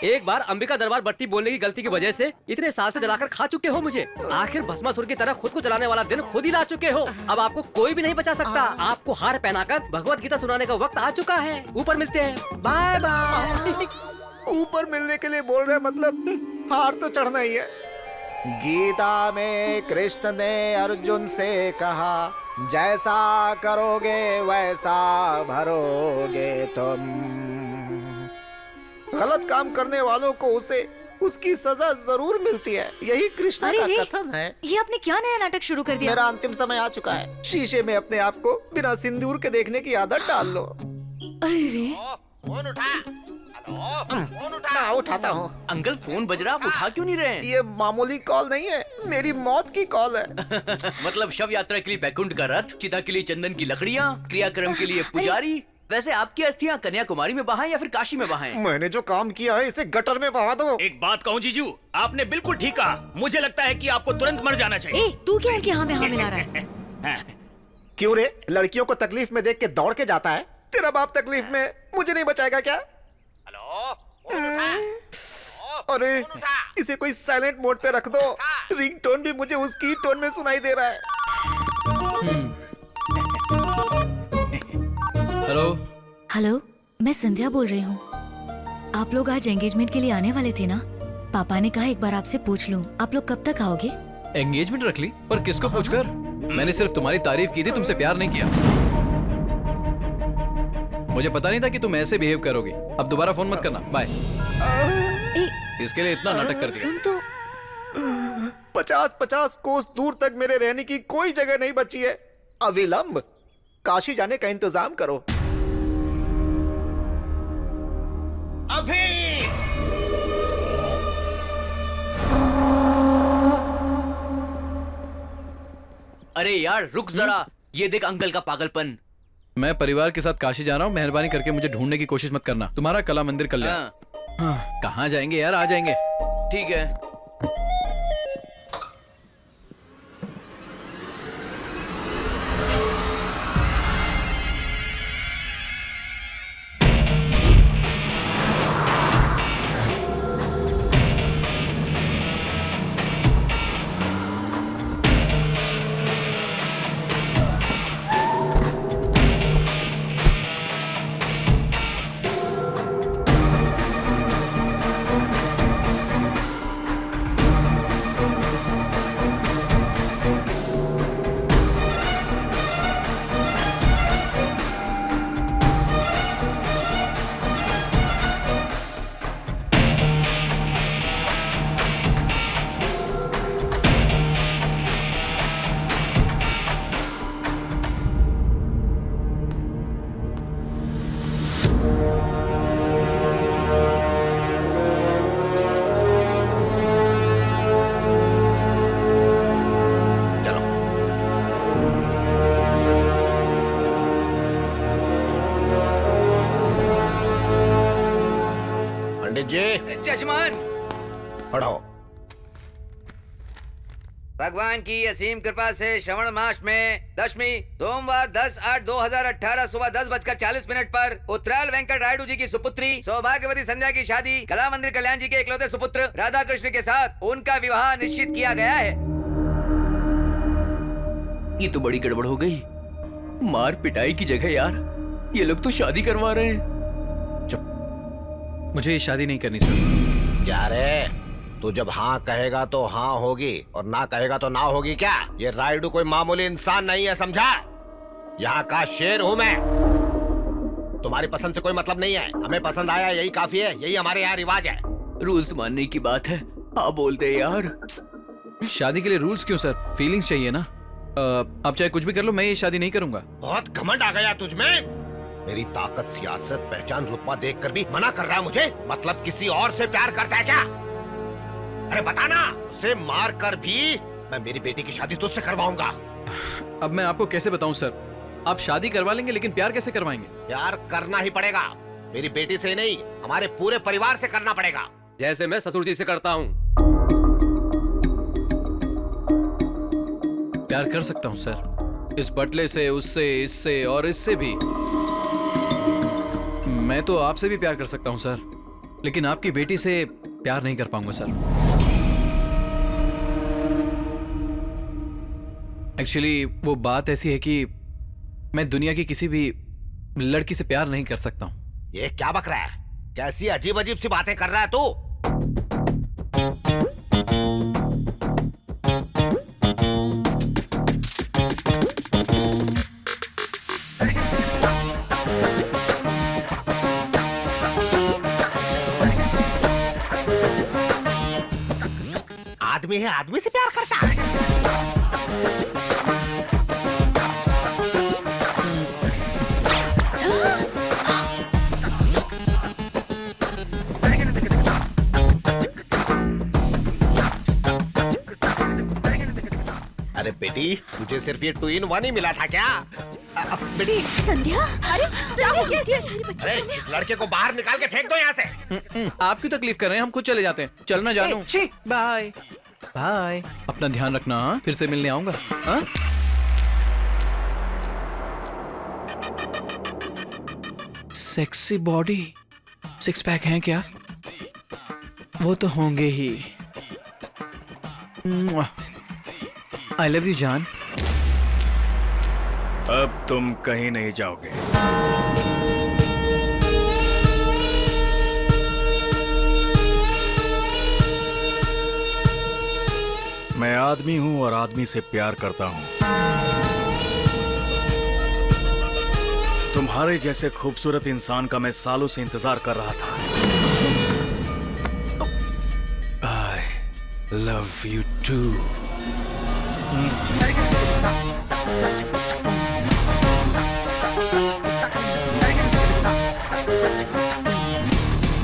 एक बार अंबिका दरबार बत्ती बोलने की गलती की वजह से इतने साल से जलाकर खा चुके हो मुझे। आखिर भस्मासुर की तरह खुद को जलाने वाला दिन खुद ही ला चुके हो। अब आपको कोई भी नहीं बचा सकता। आपको हार पहनाकर भगवत गीता सुनाने का वक्त आ चुका है। ऊपर मिलते हैं, बाय बाय। ऊपर मिलने के लिए बोल रहे, मतलब हार तो चढ़ना ही है। गीता में कृष्ण ने अर्जुन से कहा, जैसा करोगे वैसा भरोगे तुम। गलत काम करने वालों को उसे उसकी सजा जरूर मिलती है, यही कृष्ण का कथन है। ये आपने क्या नया नाटक शुरू कर दिया? मेरा अंतिम समय आ चुका है। शीशे में अपने आप को बिना सिंदूर के देखने की आदत डाल लो। अरे फोन उठा। फोन उठा। उठाता हूँ। अंकल फोन बज रहा, आप उठा क्यों नहीं रहे हैं? ये मामूली कॉल नहीं है, मेरी मौत की कॉल है। मतलब शव यात्रा के लिए बैकुंठ का रथ, चिता के लिए चंदन की लकड़ियाँ, क्रियाक्रम के लिए पुजारी। वैसे आपकी अस्थियां कन्याकुमारी में बहाएं या फिर काशी में बहाएं? मैंने जो काम किया है इसे गटर में बहा दो। एक बात कहूँ जीजू, आपने बिल्कुल ठीक कहा। मुझे लगता है कि आपको तुरंत मर जाना चाहिए। ए, तू क्या इनके हाँ में हाँ मिला रहा है? क्यों रे, लड़कियों को तकलीफ में देख के दौड़ के जाता है? तेरा बाप तकलीफ में, मुझे नहीं बचाएगा क्या? अरे इसे कोई साइलेंट मोड पे रख दो। रिंगटोन भी मुझे उसकी टोन में सुनाई दे रहा है। हेलो हेलो, मैं संध्या बोल रही हूँ। आप लोग आज एंगेजमेंट के लिए आने वाले थे ना? पापा ने कहा एक बार आपसे पूछ लूं, आप लोग कब तक आओगे? एंगेजमेंट रख ली? पर किसको पूछकर? मैंने सिर्फ तुम्हारी तारीफ की थी, तुमसे प्यार नहीं किया। मुझे पता नहीं था कि तुम ऐसे बिहेव करोगी। अब दोबारा फोन मत करना, बाय। इसके लिए इतना नाटक कर दिया। सुन तो, 50-50 कोस दूर तक मेरे रहने की कोई जगह नहीं बची है। अविलंब काशी जाने का इंतजाम करो। अभी अरे यार रुक जरा, ये देख अंकल का पागलपन। मैं परिवार के साथ काशी जा रहा हूँ, मेहरबानी करके मुझे ढूंढने की कोशिश मत करना। तुम्हारा कला मंदिर कल्याण। हाँ, कहाँ जाएंगे यार, आ जाएंगे। ठीक है। जजमान पढ़ो। भगवान की असीम कृपा से श्रवण मास में दशमी सोमवार 10/8/2018 सुबह 10:40 पर उत्तराल वेंकट रायडू जी की सुपुत्री सौभाग्यवती संध्या की शादी कला मंदिर कल्याण जी के इकलौते सुपुत्र राधा कृष्ण के साथ उनका विवाह निश्चित किया गया है। ये तो बड़ी गड़बड़ हो गई। मार पिटाई की जगह यार ये लोग तो शादी करवा रहे हैं। मुझे ये शादी नहीं करनी सर। क्या रे, तू जब हाँ कहेगा तो हाँ होगी और ना कहेगा तो ना होगी क्या? ये रायडू कोई मामूली इंसान नहीं है, समझा? यहाँ का शेर हूँ मैं। तुम्हारी पसंद से कोई मतलब नहीं है, हमें पसंद आया यही काफी है, यही हमारे यहाँ रिवाज है। रूल्स मानने की बात है, हाँ बोलते यार। शादी के लिए रूल्स क्यों सर? फीलिंग्स चाहिए ना। आप चाहे कुछ भी कर लो, मैं ये शादी नहीं करूंगा। बहुत घमंड आ गया तुझमें। मेरी ताकत, सियासत, पहचान, रुतबा देखकर भी मना कर रहा है मुझे? मतलब किसी और से प्यार करता है क्या? अरे बताना, उसे मार कर भी मैं मेरी बेटी की शादी तुझसे करवाऊंगा। अब मैं आपको कैसे बताऊं सर? आप शादी करवा लेंगे लेकिन प्यार कैसे करवाएंगे? प्यार करना ही पड़ेगा। मेरी बेटी से नहीं, हमारे पूरे परिवार से करना पड़ेगा। जैसे मैं ससुर जी से करता हूँ। प्यार कर सकता हूँ सर, इस बटले से, उससे, इससे और इससे भी। मैं तो आपसे भी प्यार कर सकता हूँ सर, लेकिन आपकी बेटी से प्यार नहीं कर पाऊंगा सर। एक्चुअली वो बात ऐसी है कि मैं दुनिया की किसी भी लड़की से प्यार नहीं कर सकता हूँ। ये क्या बक रहा है? कैसी अजीब अजीब सी बातें कर रहा है तू? आदमी से प्यार करता है। अरे बेटी, तुझे सिर्फ ये 2 in 1 ही मिला था क्या? बेटी संध्या, अरे क्या हो गया इसे? अरे इस लड़के को बाहर निकाल के फेंक दो यहाँ से। आप क्यों तकलीफ कर रहे हैं, हम खुद चले जाते हैं। चलना जानू। बाय बाय, अपना ध्यान रखना। हाँ? फिर से मिलने आऊंगा। हाँ? सेक्सी बॉडी, 6 पैक हैं क्या? वो तो होंगे ही। आई लव यू जान। अब तुम कहीं नहीं जाओगे। मैं आदमी हूं और आदमी से प्यार करता हूं। तुम्हारे जैसे खूबसूरत इंसान का मैं सालों से इंतजार कर रहा था। I love you too.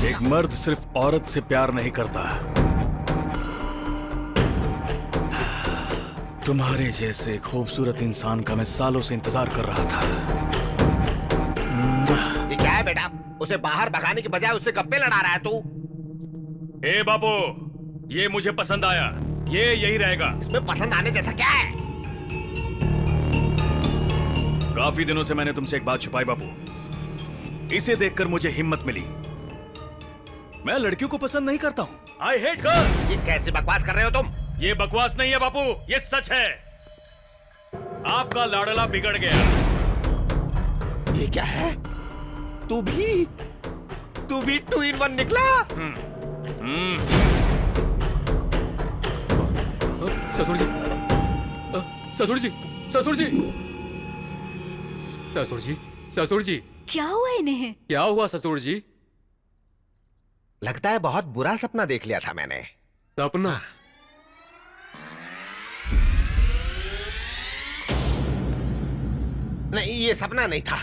एक मर्द सिर्फ औरत से प्यार नहीं करता, तुम्हारे जैसे खूबसूरत इंसान का मैं सालों से इंतजार कर रहा था। ये क्या है बेटा? उसे बाहर भगाने की बजाय उससे गप्पे लड़ा रहा है तू। ए बाबू, ये मुझे पसंद आया। ये यही रहेगा। इसमें पसंद आने जैसा क्या है? काफी दिनों से मैंने तुमसे एक बात छुपाई बाबू। इसे देखकर मुझे हिम्मत मिली। मैं लड़कियों को पसंद नहीं करता हूँ। I hate girls. ये कैसी बकवास कर रहे हो तुम? ये बकवास नहीं है बापू, ये सच है। आपका लाडला बिगड़ गया। ये क्या है? तू भी 2 in 1 निकला? ससुर जी, ससुर जी, ससुर जी, ससुर जी, ससुर जी। क्या हुआ इन्हें? क्या हुआ ससुर जी? लगता है बहुत बुरा सपना देख लिया था मैंने। सपना? नहीं, ये सपना नहीं था।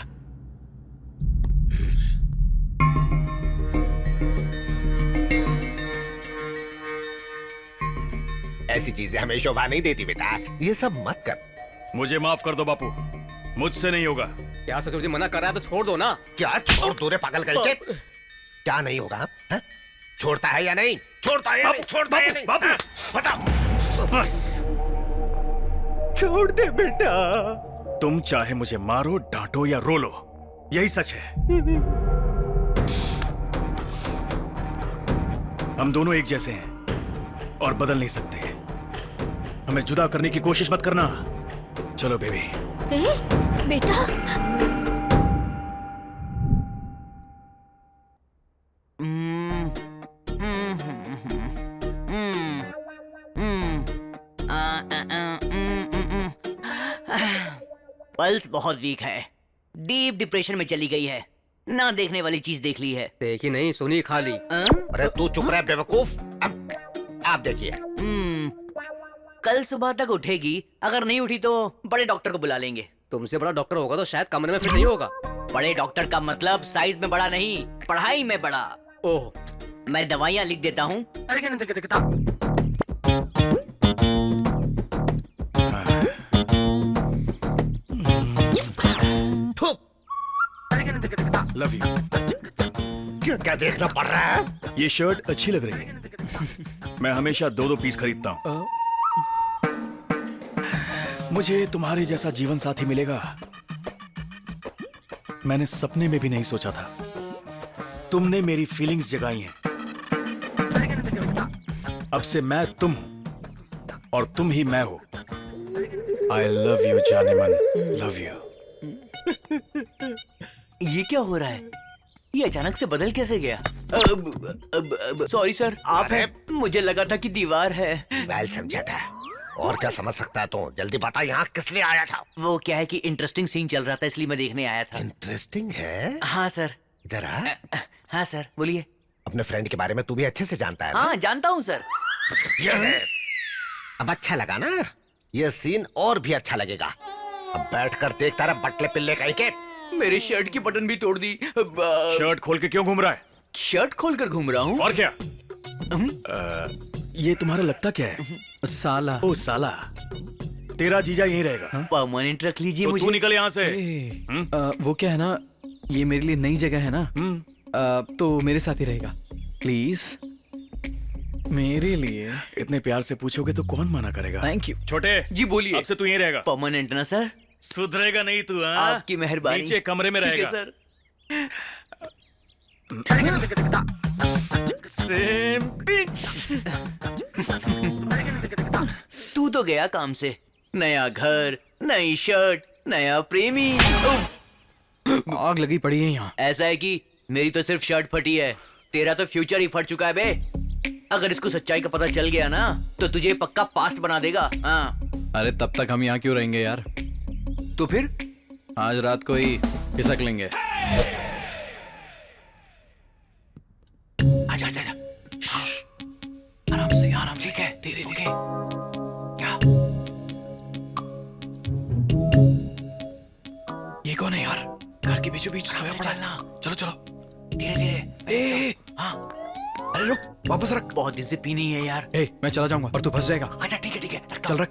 ऐसी चीजें हमें शोभा नहीं देती बेटा, ये सब मत कर। मुझे माफ कर दो बापू, मुझसे नहीं होगा। क्या ससुर जी मना कर रहा है तो छोड़ दो ना। क्या छोड़ दो रे पागल करके? क्या नहीं होगा? है? छोड़ता है या नहीं? छोड़ता है या नहीं? छोड़ता है या नहीं? बापू, बता। बस छोड़ दे बेटा। तुम चाहे मुझे मारो, डांटो या रो लो, यही सच है। हम दोनों एक जैसे हैं और बदल नहीं सकते। हमें जुदा करने की कोशिश मत करना। चलो बेबी। बेटा, पल्स बहुत वीक है, डीप डिप्रेशन में चली गई है। ना देखने वाली चीज देख ली है। देखी नहीं, सुनी खाली। अरे तू चुप रह बेवकूफ। अब आप देखिए। कल सुबह तक उठेगी। अगर नहीं उठी तो बड़े डॉक्टर को बुला लेंगे। तुमसे बड़ा डॉक्टर होगा तो शायद कमरे में फिट नहीं होगा। बड़े डॉक्टर का मतलब साइज में बड़ा नहीं, पढ़ाई में बड़ा। ओह, मैं दवाइयाँ लिख देता हूँ। Love you. क्या क्या देखना पड़ रहा है? ये शर्ट अच्छी लग रही है। मैं हमेशा 2-2 पीस खरीदता हूँ। मुझे तुम्हारे जैसा जीवन साथी मिलेगा, मैंने सपने में भी नहीं सोचा था। तुमने मेरी फीलिंग्स जगाई हैं। अब से मैं तुम हूं और तुम ही मैं हो। आई लव यू जाने मन, लव यू। ये क्या हो रहा है? ये अचानक से बदल कैसे गया? सॉरी सर, आप हैं? मुझे लगा था कि दीवार है। वेल समझा था। और क्या समझ सकता है तू? जल्दी बता, यहाँ किस लिए आया था? वो क्या है कि इंटरेस्टिंग सीन चल रहा था, इसलिए मैं देखने आया था। इंटरेस्टिंग है? हाँ सर। इधर आ। हाँ सर, बोलिए। अपने फ्रेंड के बारे में तू भी अच्छे से जानता है ना? हाँ जानता हूँ सर। ये है। अब अच्छा लगा ना? ये सीन और भी अच्छा लगेगा। अब बैठकर देखता रहा बटले पिल्ले कहीं के। मेरे शर्ट की बटन भी तोड़ दी। शर्ट खोल के क्यों घूम रहा है? शर्ट खोलकर घूम रहा हूँ। और क्या? ये तुम्हारा लगता क्या है? साला। ओ साला, तेरा जीजा यहीं रहेगा। परमानेंट रख लीजिए तो मुझे। तू निकल यहाँ से। वो क्या है ना, ये मेरे लिए नई जगह है ना, तो मेरे साथ ही रहेगा प्लीज, मेरे लिए। इतने प्यार से पूछोगे तो कौन मना करेगा? Thank you. छोटे जी बोलिए। अब से तू यहीं रहेगा। परमानेंट ना सर? सुधरेगा नहीं तू? हाँ? आपकी मेहरबानी। नीचे कमरे में ठीक रहेगा। है सर। Same pitch. तू तो गया काम से। नया घर, नई शर्ट, नया प्रेमी। आग लगी पड़ी है यहाँ। ऐसा है कि मेरी तो सिर्फ शर्ट फटी है, तेरा तो फ्यूचर ही फट चुका है बे। अगर इसको सच्चाई का पता चल गया ना तो तुझे पक्का पास्ट बना देगा। हाँ। अरे तब तक हम यहाँ क्यों रहेंगे यार? तो फिर आज रात को ही खिसक लेंगे। आजा आजा आजा। आराम से आराम से। ठीक है, धीरे धीरे। क्या? ये कौन है यार? घर के बीचों बीच सोया पड़ा है। चलना। चलो चलो धीरे धीरे। ए, हाँ। अरे रुक, वापस रख। बहुत दिन से पी नहीं है यार। ए, मैं चला जाऊंगा और तू फंस जाएगा। अच्छा ठीक है चल रख।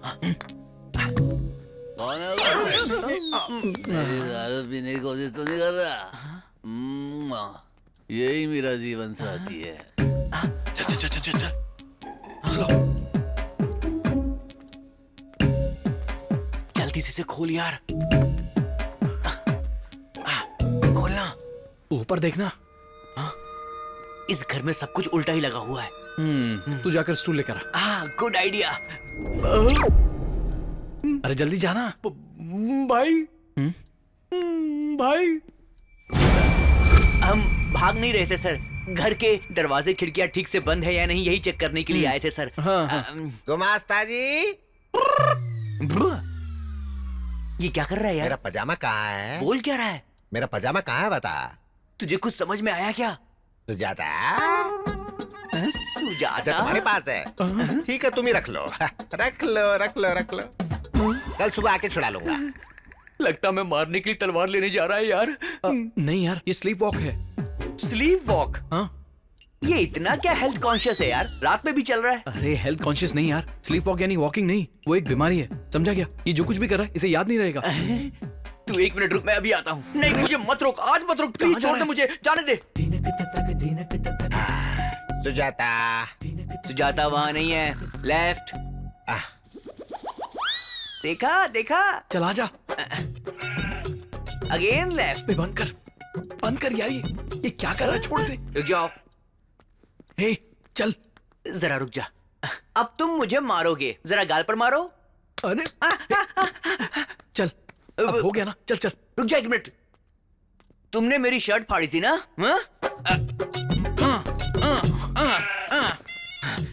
दारू पीने की कोशिश तो नहीं कर रहा? यही मेरा जीवन साथी है। चल चल चल चल चल। चलो। जल्दी से खोल यार। खोलना। ऊपर देखना। इस घर में सब कुछ उल्टा ही लगा हुआ है। तू जाकर स्टूल लेकर आ। Good idea. अरे जल्दी जाना। भाई। भाई। हम भाग नहीं रहे थे सर, घर के दरवाजे खिड़कियां ठीक से बंद है या नहीं यही चेक करने के लिए आए थे सर। गुमास्ता जी, ये क्या कर रहा है यार? मेरा पजामा कहाँ है? बोल क्या रहा है? मेरा पजामा कहाँ है बता। तुझे कुछ समझ में आया क्या? सुजाता। सुजाता अच्छा तुम्हारे पास है? ठीक है, तुम ही रख लो। रख लो रख लो रख लो, कल सुबह आके छुड़ा लूंगा। लगता मैं मारने के लिए तलवार लेने जा रहा है यार। नहीं यार, ये स्लीप वॉक है। Sleep walk? हाँ। ये इतना क्या हेल्थ कॉन्शियस है यार? रात में भी चल रहा है। अरे हेल्थ कॉन्शियस नहीं यार, स्लीप वॉक यानी वॉकिंग नहीं, वो एक बीमारी है, समझा क्या? ये जो कुछ भी कर रहा है इसे याद नहीं रहेगा। तू एक मिनट रुक, मैं अभी आता हूँ। नहीं मुझे मत रोक, आज मत रोक, प्लीज छोड़ दे मुझे, जाने दे। सुजाता। सुजाता वहाँ नहीं है, लेफ्ट। देखा देखा। चल आजा। Again left. बंद कर यार, ये क्या कर रहा है? छोड़ से। रुक जाओ। हे चल जरा रुक जा। अब तुम मुझे मारोगे, जरा गाल पर मारो। अरे चल, अब हो गया ना, चल चल। रुक जा एक मिनट। तुमने मेरी शर्ट फाड़ी थी ना?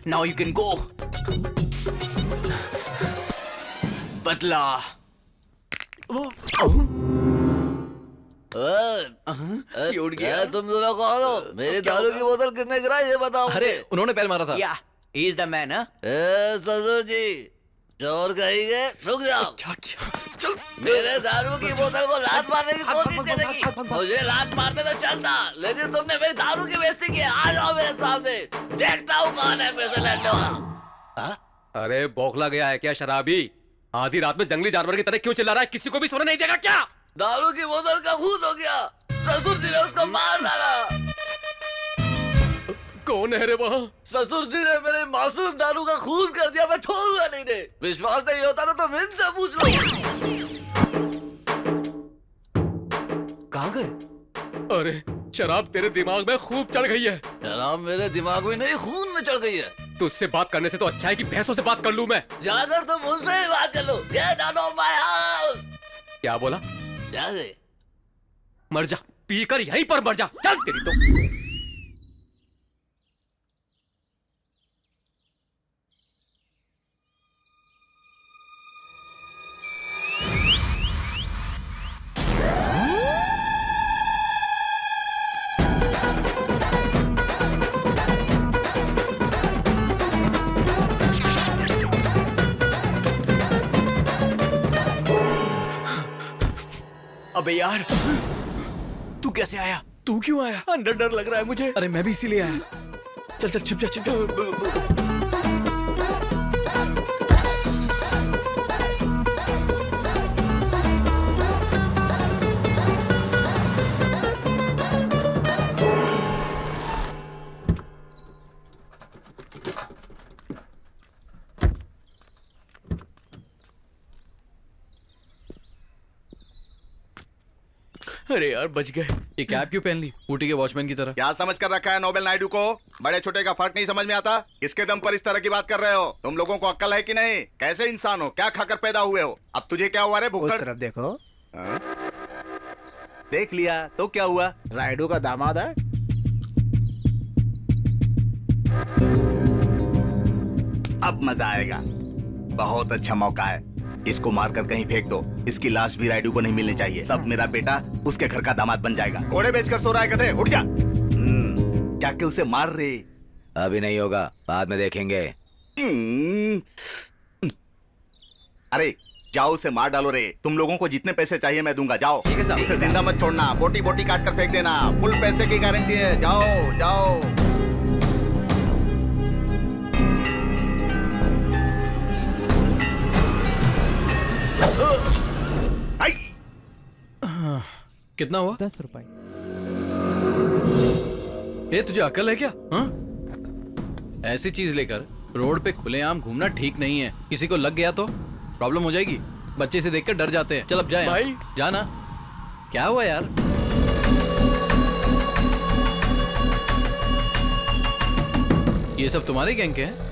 Now you can go. बदला। उठ गया। तुम दोनों कौन हो? मेरी दारू की बोतल किसने गिराई ये बताओ। अरे उन्होंने पैर मारा था। या ही इज द मैन। ससुर जी, चोर कहेंगे। रुक जाओ। चल। मेरे दारू की बोतल को लात मारने की कोशिश करेगी। मुझे लात मारने तो चलता, लेकिन तुमने मेरी दारू की बेइज्जती की। आ जाओ मेरे सामने, देखता हूँ कौन है मेरे से लड़ने वाला। अरे बौखला गया है क्या शराबी? आधी रात में जंगली जानवर की तरह क्यों चिल्ला रहा है? किसी को भी सोने नहीं देगा क्या? दारू की बोतल का खून हो गया, ससुर जी ने उसको मार डाला। कौन है रे वहाँ? ससुर जी ने मेरे मासूम दारू का खून कर दिया, मैं छोड़ूंगा नहीं। ने विश्वास नहीं होता तो तुम इनसे पूछ लो। कहाँ गए? अरे शराब तेरे दिमाग में खूब चढ़ गई है। शराब मेरे दिमाग में नहीं, खून में चढ़ गई है। तुझसे बात करने से तो अच्छा है कि भैंसों से बात कर लूं मैं। जाकर तुम मुझसे ही बात कर लो। Get out of my house। क्या बोला? जा दे। मर जा, पीकर यहीं पर मर जा। चल तेरी तो। अबे यार, तू कैसे आया? तू क्यों आया? अंदर डर लग रहा है मुझे। अरे मैं भी इसीलिए आया। चल चल छिप जा। अरे यार बच गए। ये कैप क्यों पहन ली ऊटी के वॉचमैन की तरह? क्या समझ कर रखा है नोबेल नायडू को? बड़े छोटे का फर्क नहीं समझ में आता? किसके दम पर इस तरह की बात कर रहे हो? तुम लोगों को अक्ल है कि नहीं? कैसे इंसान हो? क्या खाकर पैदा हुए हो? अब तुझे क्या हुआ रे भुक्कड़? उस तरफ देखो। देख लिया तो क्या हुआ? राइडू का दामाद है। अब मजा आएगा। बहुत अच्छा मौका है, इसको मारकर कहीं फेंक दो। इसकी लाश भी राइडू को नहीं मिलनी चाहिए, तब मेरा बेटा उसके घर का दामाद बन जाएगा। घोड़े बेचकर सो रहा है गधे, उठ जा। जाके उसे मार रे। अभी नहीं होगा, बाद में देखेंगे। अरे जाओ उसे मार डालो रे। तुम लोगों को जितने पैसे चाहिए मैं दूंगा, जाओ। ठीक है साहब। उसे जिंदा मत छोड़ना, बोटी बोटी काट कर फेंक देना। फुल पैसे की गारंटी है, जाओ जाओ। कितना हुआ? 10 रुपए। ए तुझे अकल है क्या? हाँ? ऐसी चीज लेकर रोड पे खुलेआम घूमना ठीक नहीं है। किसी को लग गया तो प्रॉब्लम हो जाएगी। बच्चे से देखकर डर जाते हैं। चल अब जाए भाई। जाना। क्या हुआ यार? ये सब तुम्हारे गैंग के हैं?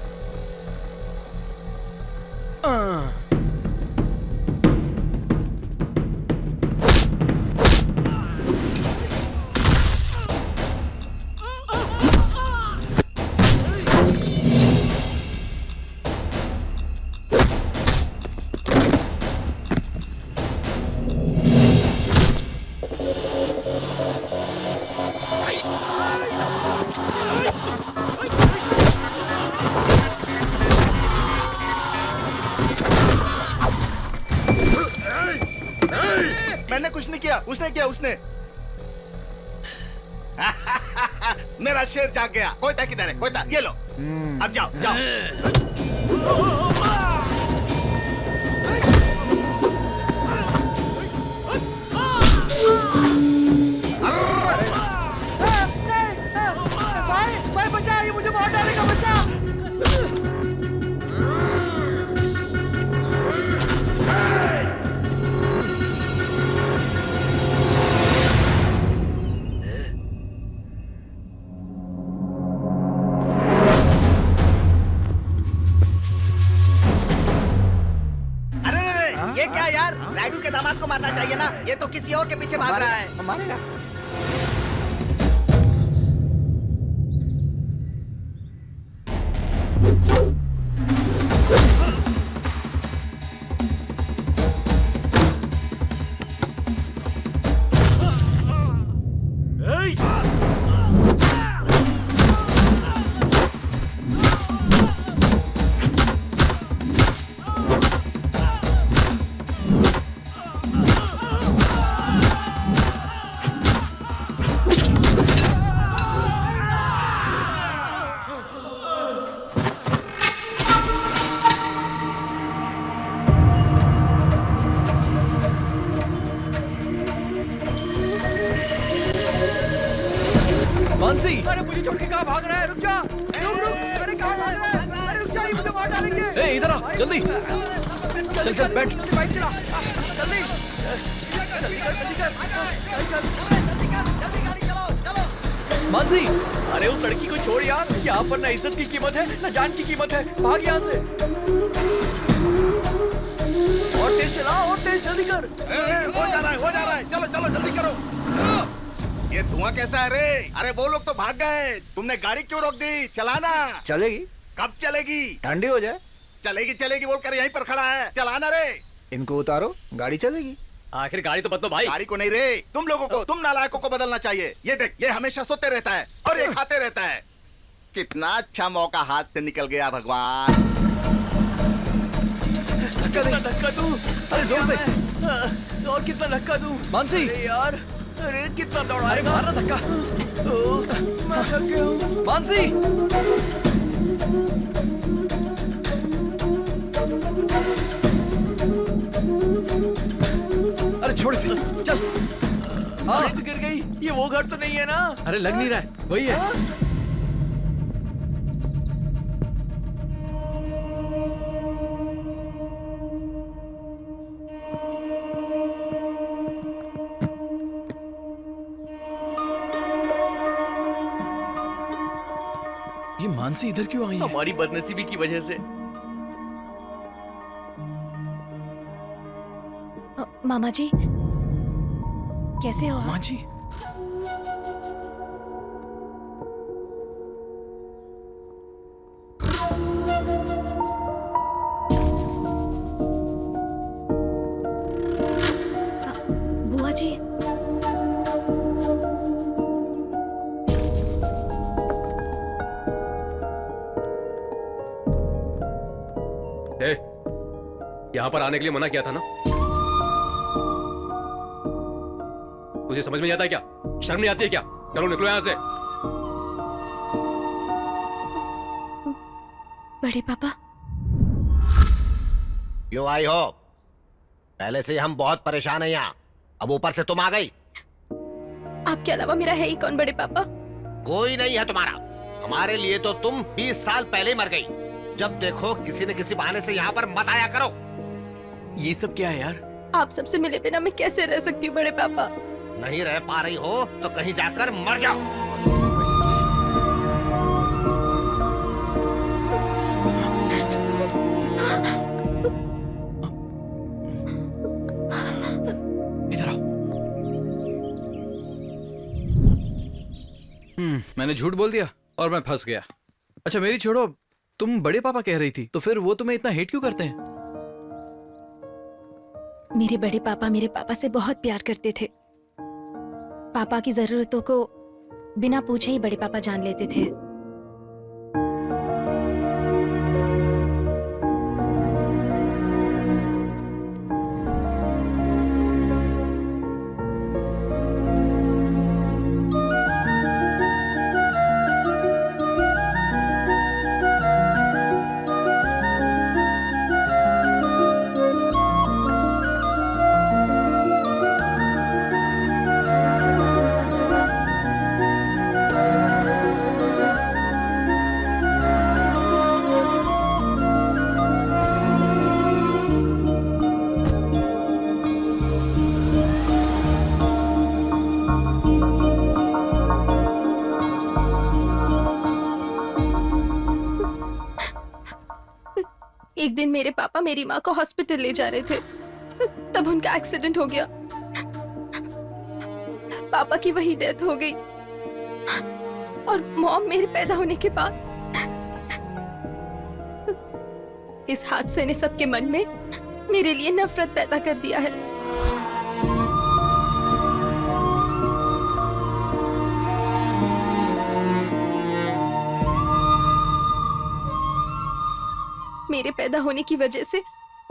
मैंने कुछ नहीं किया, उसने किया, उसने। मेरा शेर जाग गया। कोयता किधर है? कोयता ये लो। अब जाओ जाओ। भाई बचा, ये मुझे मार डालेगा, बचा। ये क्या यार? राइडू के दामाद को मारना चाहिए ना। ये तो किसी और के पीछे भाग रहा है। मारेगा। मानसी, अरे मुझे छोड़ के कहाँ भाग रहा है? रुक जा, रुक रुक। अरे कहाँ भाग रहा है? अरे रुक जा, ये मुझे मार डालेंगे। ए इधर आ, जल्दी। चल चल बैठ। बाइक चला, जल्दी जल्दी कर, जल्दी कर। चल चल। मानसी, अरे उस लड़की को छोड़ यार। यहाँ पर ना इज्जत की कीमत है ना जान की कीमत है। भाग यहाँ से। और तेज चला, और तेज, जल्दी कर। हो जा रहा है, हो जा रहा है। चलो चलो जल्दी करो। ये धुआं कैसा है रे? अरे वो लोग तो भाग गए, तुमने गाड़ी क्यों रोक दी? चलाना। चलेगी? कब चलेगी? ठंडी हो जाए। चलेगी चलेगी बोलकर यहीं पर खड़ा है, चलाना रे। इनको उतारो, गाड़ी चलेगी। आखिर गाड़ी तो बदलो भाई। गाड़ी को नहीं रे, तुम लोगों को, तुम नालायकों को बदलना चाहिए। ये देख, ये हमेशा सोते रहता है और ये खाते रहता है। कितना अच्छा मौका हाथ से निकल गया भगवान। धक्का दे, धक्का तू। अरे जोर से। और कितना धक्का दूं? मानसी! अरे यार, अरे कितना दौड़ा? अरे मारना धक्का! मैं थक गया हूँ। मानसी! अरे छोड़ इसे, चल। अरे तो गिर गई। ये वो घर तो नहीं है ना? अरे लग नहीं रहा है, वही है। ये मानसी इधर क्यों आई है? हमारी बदनसीबी की वजह से। मामा जी कैसे हो? माँ जी, बुआ जी यहाँ पर आने के लिए मना किया था ना? तुझे समझ में नहीं आता है क्या? शर्म नहीं आती है क्या? चलो निकलो यहाँ से। बड़े पापा। क्यों आई हो? पहले से ही हम बहुत परेशान हैं यहाँ, अब ऊपर से तुम आ गई। आपके अलावा मेरा है ही कौन बड़े पापा? कोई नहीं है तुम्हारा। हमारे लिए तो तुम 20 साल पहले ही मर गई। जब देखो किसी न किसी बहाने से यहाँ पर मत आया करो। ये सब क्या है यार? आप सबसे मिले बिना मैं कैसे रह सकती हूँ बड़े पापा? नहीं रह पा रही हो तो कहीं जाकर मर जाओ। इधर आओ। मैंने झूठ बोल दिया और मैं फंस गया। अच्छा मेरी छोड़ो, तुम बड़े पापा कह रही थी, तो फिर वो तुम्हें इतना हेट क्यों करते हैं? मेरे बड़े पापा मेरे पापा से बहुत प्यार करते थे। पापा की जरूरतों को बिना पूछे ही बड़े पापा जान लेते थे। एक दिन मेरे पापा मेरी माँ को हॉस्पिटल ले जा रहे थे, तब उनका एक्सीडेंट हो गया। पापा की वही डेथ हो गई और मॉम मेरे पैदा होने के बाद। इस हादसे ने सबके मन में मेरे लिए नफरत पैदा कर दिया है। मेरे पैदा होने की वजह से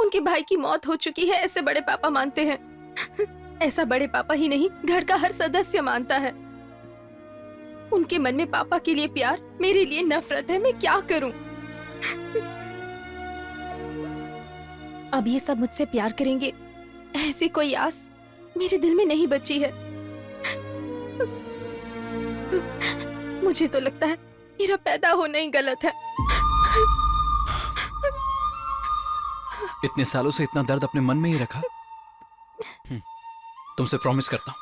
उनके भाई की मौत हो चुकी है, ऐसे बड़े पापा मानते हैं। ऐसा बड़े पापा ही नहीं, घर का हर सदस्य मानता है। उनके मन में पापा के लिए प्यार, मेरे लिए नफरत है। मैं क्या करूं? अब ये सब मुझसे प्यार करेंगे, ऐसी कोई आस मेरे दिल में नहीं बची है। मुझे तो लगता है मेरा पैदा होना ही गलत है। इतने सालों से इतना दर्द अपने मन में ही रखा। तुमसे प्रॉमिस करता हूं,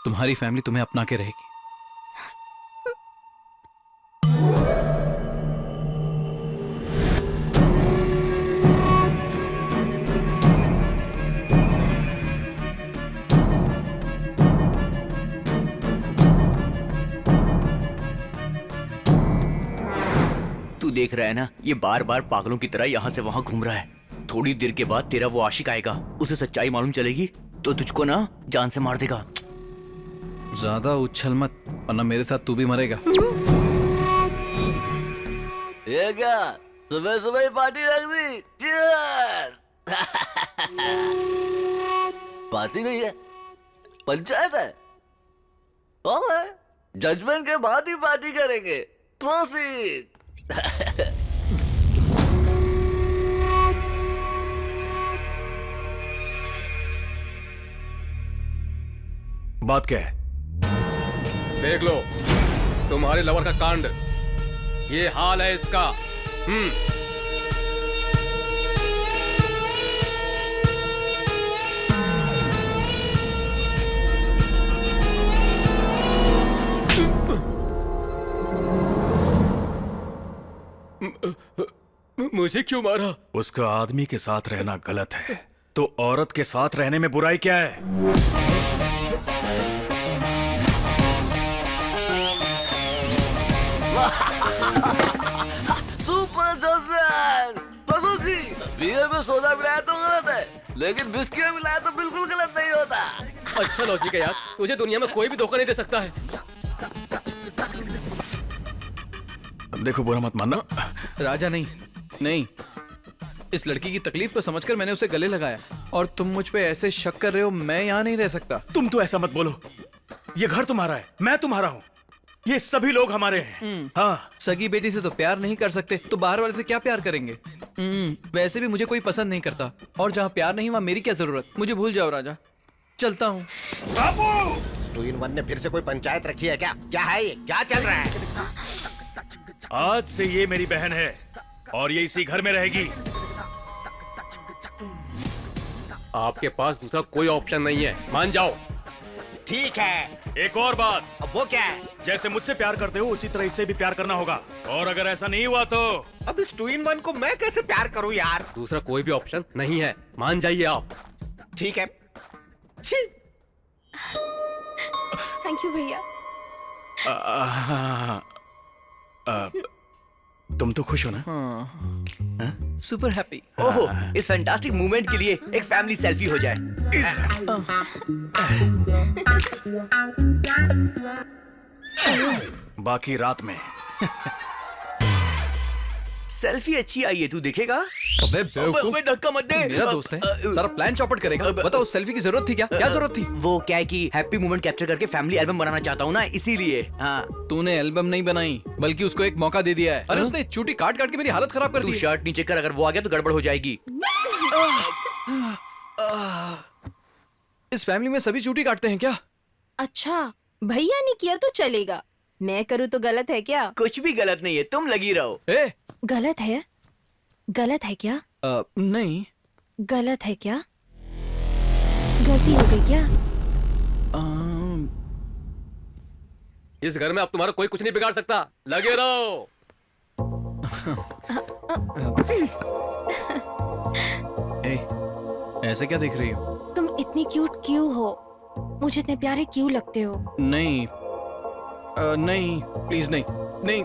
तुम्हारी फैमिली तुम्हें अपना के रहेगी। तू देख रहा है ना, ये बार बार पागलों की तरह यहाँ से वहाँ घूम रहा है। थोड़ी देर के बाद तेरा वो आशिक आएगा, उसे सच्चाई मालूम चलेगी तो तुझको ना जान से मार देगा। ज्यादा उछल मत, वरना मेरे साथ तू भी मरेगा। ये क्या, सुबह सुबह ही पार्टी रख दी? Cheers! पार्टी नहीं है, पंचायत है। जजमेंट के बाद ही पार्टी करेंगे। प्रोसीड। बात क्या है? देख लो तुम्हारे लवर का कांड, ये हाल है इसका। मुझे क्यों मारा? उसका आदमी के साथ रहना गलत है, तो औरत के साथ रहने में बुराई क्या है? Super judgement. Bagu ji, beer में सोडा मिलाया तो गलत है, लेकिन बिस्किट में मिलाया तो बिल्कुल गलत नहीं होता। अच्छा लॉजिक है यार, तुझे दुनिया में कोई भी धोखा नहीं दे सकता है। देखो बुरा मत मानना। राजा नहीं, नहीं, इस लड़की की तकलीफ को समझकर मैंने उसे गले लगाया, और तुम मुझ पे ऐसे शक कर रहे हो। मैं यहाँ नहीं रह सकता। तुम तो ऐसा मत बोलो, ये घर तुम्हारा है, मैं तुम्हारा हूँ, ये सभी लोग हमारे हैं। हाँ, सगी बेटी से तो प्यार नहीं कर सकते, तो बाहर वाले से क्या प्यार करेंगे? वैसे भी मुझे कोई पसंद नहीं करता, और जहाँ प्यार नहीं वहाँ मेरी क्या जरूरत। मुझे भूल जाओ राजा, चलता हूँ। 2-in-1 ने फिर से कोई पंचायत रखी है क्या? क्या है ये? क्या चल रहा है? आज से ये मेरी बहन है और ये इसी घर में रहेगी। आपके पास दूसरा कोई ऑप्शन नहीं है, मान जाओ। ठीक है। एक और बात। अब वो क्या है? जैसे मुझसे प्यार करते हो उसी तरह इससे भी प्यार करना होगा, और अगर ऐसा नहीं हुआ तो अब इस 2-in-1 को मैं कैसे प्यार करूं यार? दूसरा कोई भी ऑप्शन नहीं है, मान जाइए आप। ठीक है। थैंक यू भैया। तुम तो खुश हो ना? Super happy. ओहो, इस फैंटास्टिक मूवमेंट के लिए एक फैमिली सेल्फी हो जाए। बाकी रात में। सेल्फी अच्छी आई है, तू देखेगा? अबे बेवकूफ, धक्का मत दे। मेरा दोस्त है, सारा प्लान चौपट करेगा। बताओ उस सेल्फी की जरूरत थी क्या? क्या जरूरत थी? वो क्या है कि हैप्पी मोमेंट कैप्चर करके फैमिली एल्बम बनाना चाहता हूँ ना, इसीलिए। हाँ, तूने एल्बम नहीं बनाई, बल्कि उसको एक मौका दे दिया है। अरे उसने चूटी काट काट के मेरी हालत खराब कर दी। तू शर्ट नीचे कर, अगर वो आ गया तो गड़बड़ हो जाएगी। इस फैमिली में सभी चूटी काटते हैं क्या? अच्छा, भैया ने किया तो चलेगा, मैं करूँ तो गलत है क्या? कुछ भी गलत नहीं है, तुम लगी रहो। ए, गलत है? गलत है क्या? नहीं। गलत है क्या? गलती हो गई क्या? इस घर में अब तुम्हारा कोई कुछ नहीं बिगाड़ सकता, लगे रहो। ए, ऐसे क्या देख रही हो? तुम इतनी क्यूट क्यों हो? मुझे इतने प्यारे क्यों लगते हो? नहीं, नहीं, प्लीज नहीं, नहीं।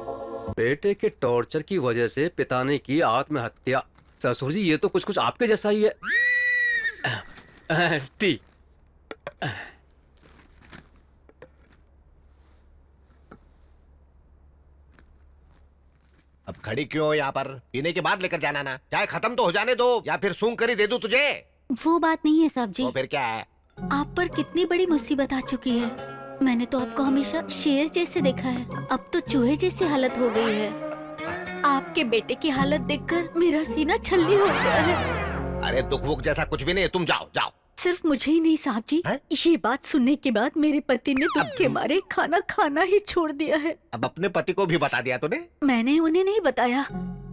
बेटे के टॉर्चर की वजह से पिता ने की आत्महत्या। ससुर जी, ये तो कुछ कुछ आपके जैसा ही है। टी। अब खड़ी क्यों हो यहाँ पर? पीने के बाद लेकर जाना ना। चाय खत्म तो हो जाने दो, या फिर सूंघ कर ही दे दूं तुझे? वो बात नहीं है साहब जी। तो फिर क्या है? आप पर कितनी बड़ी मुसीबत आ चुकी है। मैंने तो आपको हमेशा शेर जैसे देखा है, अब तो चूहे जैसी हालत हो गई है। आपके बेटे की हालत देखकर मेरा सीना छल्ली हो गया है। अरे दुख वुख जैसा कुछ भी नहीं, तुम जाओ जाओ। सिर्फ मुझे ही नहीं साहब जी, ये बात सुनने के बाद मेरे पति ने दुख के मारे खाना खाना ही छोड़ दिया है। अब अपने पति को भी बता दिया तूने? मैंने उन्हें नहीं बताया,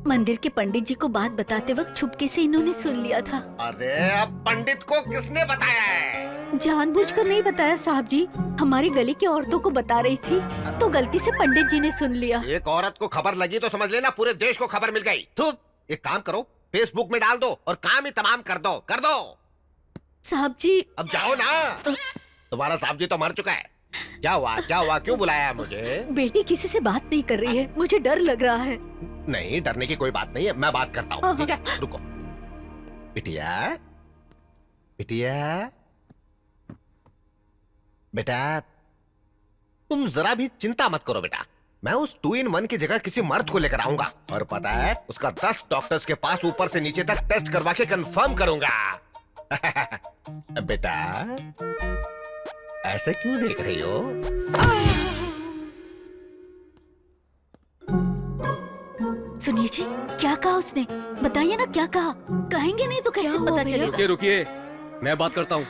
मंदिर के पंडित जी को बात बताते वक्त छुपके से इन्होंने सुन लिया था। अरे अब पंडित को किसने बताया है? जानबूझकर नहीं बताया साहब जी, हमारी गली की औरतों को बता रही थी तो गलती से पंडित जी ने सुन लिया। एक औरत को खबर लगी तो समझ लेना पूरे देश को खबर मिल गई। तो एक काम करो, फेसबुक में डाल दो और काम ही तमाम कर दो, कर दो। साहब जी अब जाओ ना। तुम्हारा साहब जी तो मर चुका है। क्या हुआ, क्या हुआ, क्यों बुलाया है मुझे? बेटी किसी से बात नहीं कर रही है, मुझे डर लग रहा है। नहीं, डरने की कोई बात नहीं है, मैं बात करता हूँ। ठीक है, रुको। बिटिया, बिटिया, बेटा, तुम जरा भी चिंता मत करो बेटा। मैं उस 2-in-1 की जगह किसी मर्द को लेकर आऊंगा, और पता है उसका 10 डॉक्टर्स के पास ऊपर से नीचे तक टेस्ट करवा के कंफर्म करूंगा। बेटा ऐसे क्यों देख रही हो? सुनिए जी, क्या कहा उसने? बताइए ना क्या कहा। कहेंगे नहीं तो कैसे पता चलेगा? रुकिए रुकिए, मैं बात करता हूँ।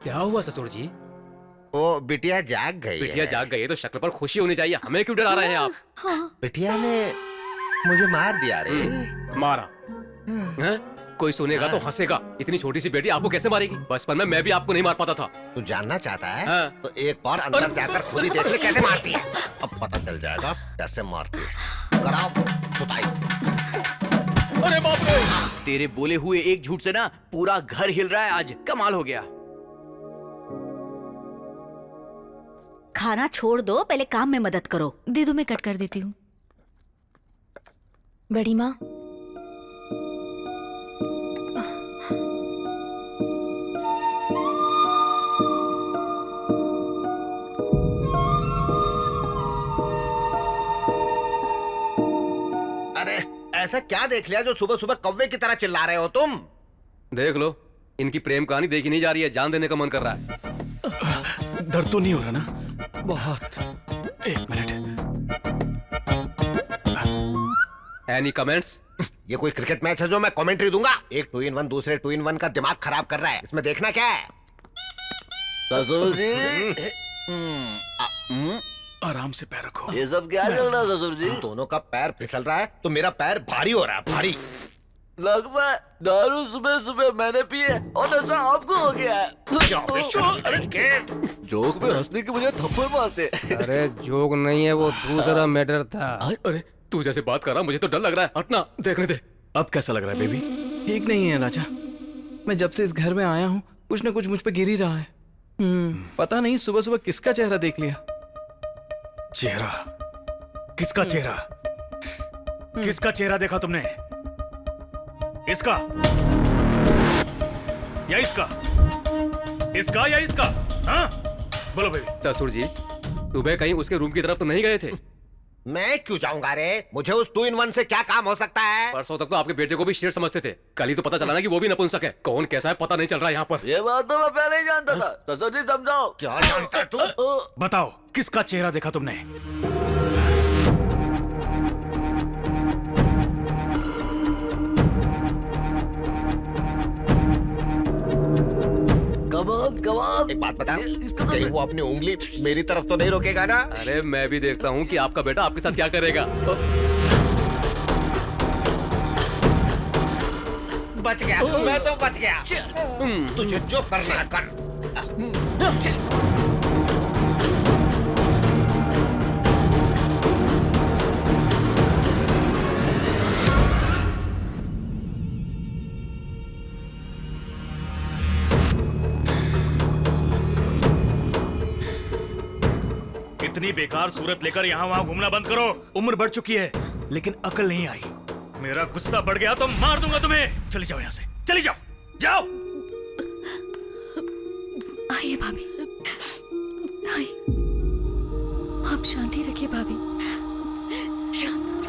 क्या हुआ ससुर जी? वो बिटिया जाग गई बिटिया है। जाग गई है तो शक्ल पर खुशी होनी चाहिए, हमें क्यों डरा रहे हैं आप? बिटिया ने मुझे मार दिया रे। मारा? हैं? कोई सुनेगा तो हंसेगा। इतनी छोटी सी बेटी आपको कैसे मारेगी? बचपन में मैं भी आपको नहीं मार पाता था। तू जानना चाहता है? हाँ। तो एक बार अंदर जाकर खुद ही देख ले कैसे मारती है। अब पता चल जाएगा कैसे मारती है। कराओ जुताई। अरे बाप रे! तेरे बोले हुए एक झूठ से ना पूरा घर हिल रहा है आज। कमाल हो गया। खाना छोड़ दो, पहले काम में मदद करो। दे दो, मैं कट कर देती हूँ। बड़ी माँ, अरे ऐसा क्या देख लिया जो सुबह सुबह कौवे की तरह चिल्ला रहे हो तुम? देख लो, इनकी प्रेम कहानी देखी नहीं जा रही है, जान देने का मन कर रहा है। दर्द तो नहीं हो रहा ना? बहुत। एक मिनट। Any comments? ये कोई क्रिकेट मैच है जो मैं कमेंट्री दूंगा? एक 2 in 1 दूसरे 2 in 1 का दिमाग खराब कर रहा है। इसमें देखना क्या है? ससुर जी, आराम से पैर रखो। ये सब क्या चल रहा है ससुर जी? दोनों का पैर फिसल रहा है तो मेरा पैर भारी हो रहा है, भारी। लगता है दारू सुबह सुबह मैंने पी है और नशा आपको हो गया है। जोक में हंसने की मुझे थप्पड़ मारते। अरे जोक नहीं है, वो दूसरा मैटर था। अरे तू जैसे बात कर रहा, मुझे तो डर लग रहा है। हटना, देखने दे। अब कैसा लग रहा है बेबी? ठीक नहीं है राजा। मैं जब से इस घर में आया हूँ कुछ न कुछ मुझ पे गिर ही रहा है। पता नहीं सुबह सुबह किसका चेहरा देख लिया। चेहरा? किसका चेहरा? किसका चेहरा देखा तुमने? इसका या इसका? इसका या इसका? हाँ? बोलो बेबी। ससुर जी, सुबह कहीं उसके रूम की तरफ तो नहीं गए थे? मैं क्यों जाऊंगा रे? मुझे उस 2 in 1 से क्या काम हो सकता है? परसों तक तो आपके बेटे को भी शेर समझते थे। कल ही तो पता चला ना कि वो भी नपुंसक है। कौन कैसा है पता नहीं चल रहा यहाँ पर। ये बात तो मैं पहले ही जानता था। ससुर जी समझाओ। क्या जानता है तू? बताओ, किसका चेहरा देखा तुमने? कमान कमान। एक बात बता, कहीं वो अपनी उंगली मेरी तरफ तो नहीं रोकेगा ना? अरे मैं भी देखता हूँ कि आपका बेटा आपके साथ क्या करेगा। बच गया, मैं तो बच गया। तुझे जो करना है कर। इतनी बेकार सूरत लेकर यहाँ वहाँ घूमना बंद करो। उम्र बढ़ चुकी है लेकिन अकल नहीं आई। मेरा गुस्सा बढ़ गया तो मार दूंगा तुम्हें। चली जाओ यहाँ से, चली जाओ, जाओ। आइए भाभी, आइए। आप शांति रखिए भाभी, शांत।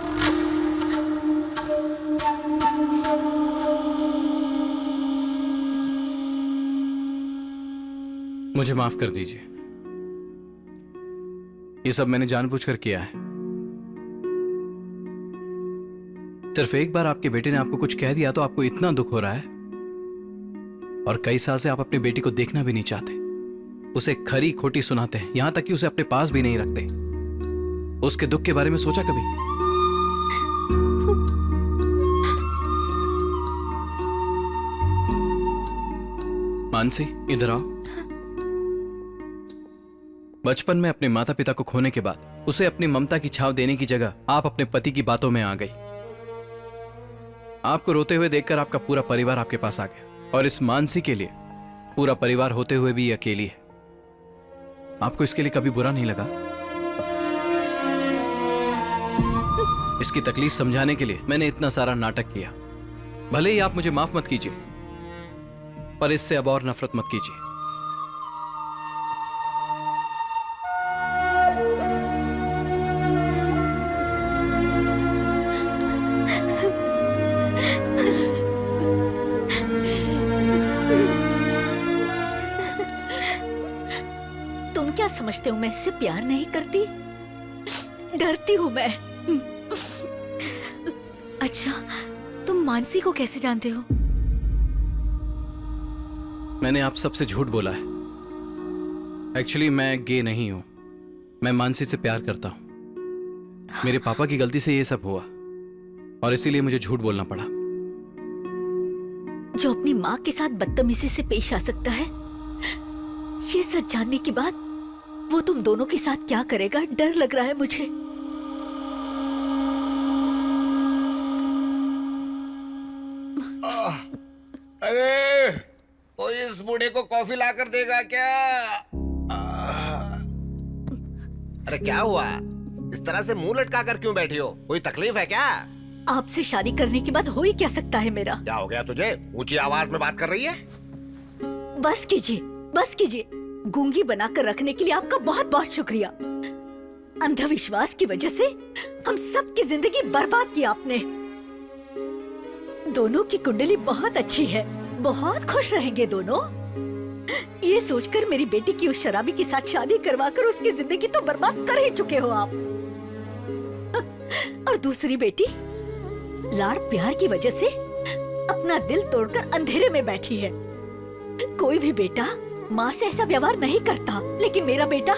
मुझे माफ कर दीजिए, ये सब मैंने जानबूझकर किया है। सिर्फ एक बार आपके बेटे ने आपको कुछ कह दिया तो आपको इतना दुख हो रहा है, और कई साल से आप अपनी बेटी को देखना भी नहीं चाहते। उसे खरी खोटी सुनाते हैं, यहां तक कि उसे अपने पास भी नहीं रखते। उसके दुख के बारे में सोचा कभी? मानसी, इधर आओ। बचपन में अपने माता पिता को खोने के बाद उसे अपनी ममता की छाव देने की जगह आप अपने पति की बातों में आ गई। आपको रोते हुए देखकर आपका पूरा परिवार आपके पास आ गया, और इस मानसी के लिए पूरा परिवार होते हुए भी ये अकेली है। आपको इसके लिए कभी बुरा नहीं लगा? इसकी तकलीफ समझाने के लिए मैंने इतना सारा नाटक किया। भले ही आप मुझे माफ मत कीजिए, पर इससे अब और नफरत मत कीजिए। समझते हो मैं इससे प्यार नहीं करती? डरती हूँ मैं। अच्छा, तुम मानसी को कैसे जानते हो? मैंने आप सबसे झूठ बोला है। एक्चुअली मैं गे नहीं हूं। मैं मानसी से प्यार करता हूं। मेरे पापा की गलती से ये सब हुआ और इसीलिए मुझे झूठ बोलना पड़ा। जो अपनी माँ के साथ बदतमीजी से पेश आ सकता है, ये सच जानने के बाद वो तुम दोनों के साथ क्या करेगा, डर लग रहा है मुझे। अरे कोई इस बूढ़े को कॉफी लाकर देगा क्या? अरे क्या हुआ? इस तरह से मुंह लटका कर क्यों बैठी हो? कोई तकलीफ है क्या? आपसे शादी करने के बाद हो ही क्या सकता है मेरा? क्या हो गया तुझे? ऊंची आवाज में बात कर रही है? बस कीजिए, बस कीजिए। गूंगी बनाकर रखने के लिए आपका बहुत बहुत शुक्रिया। अंधविश्वास की वजह से हम सबकी जिंदगी बर्बाद की आपने। दोनों की कुंडली बहुत अच्छी है, बहुत खुश रहेंगे दोनों। ये सोचकर मेरी बेटी की उस शराबी के साथ शादी करवाकर उसकी जिंदगी तो बर्बाद कर ही चुके हो आप। और दूसरी बेटी लाड़ प्यार की वजह से अपना दिल तोड़कर अंधेरे में बैठी है। कोई भी बेटा माँ से ऐसा व्यवहार नहीं करता, लेकिन मेरा बेटा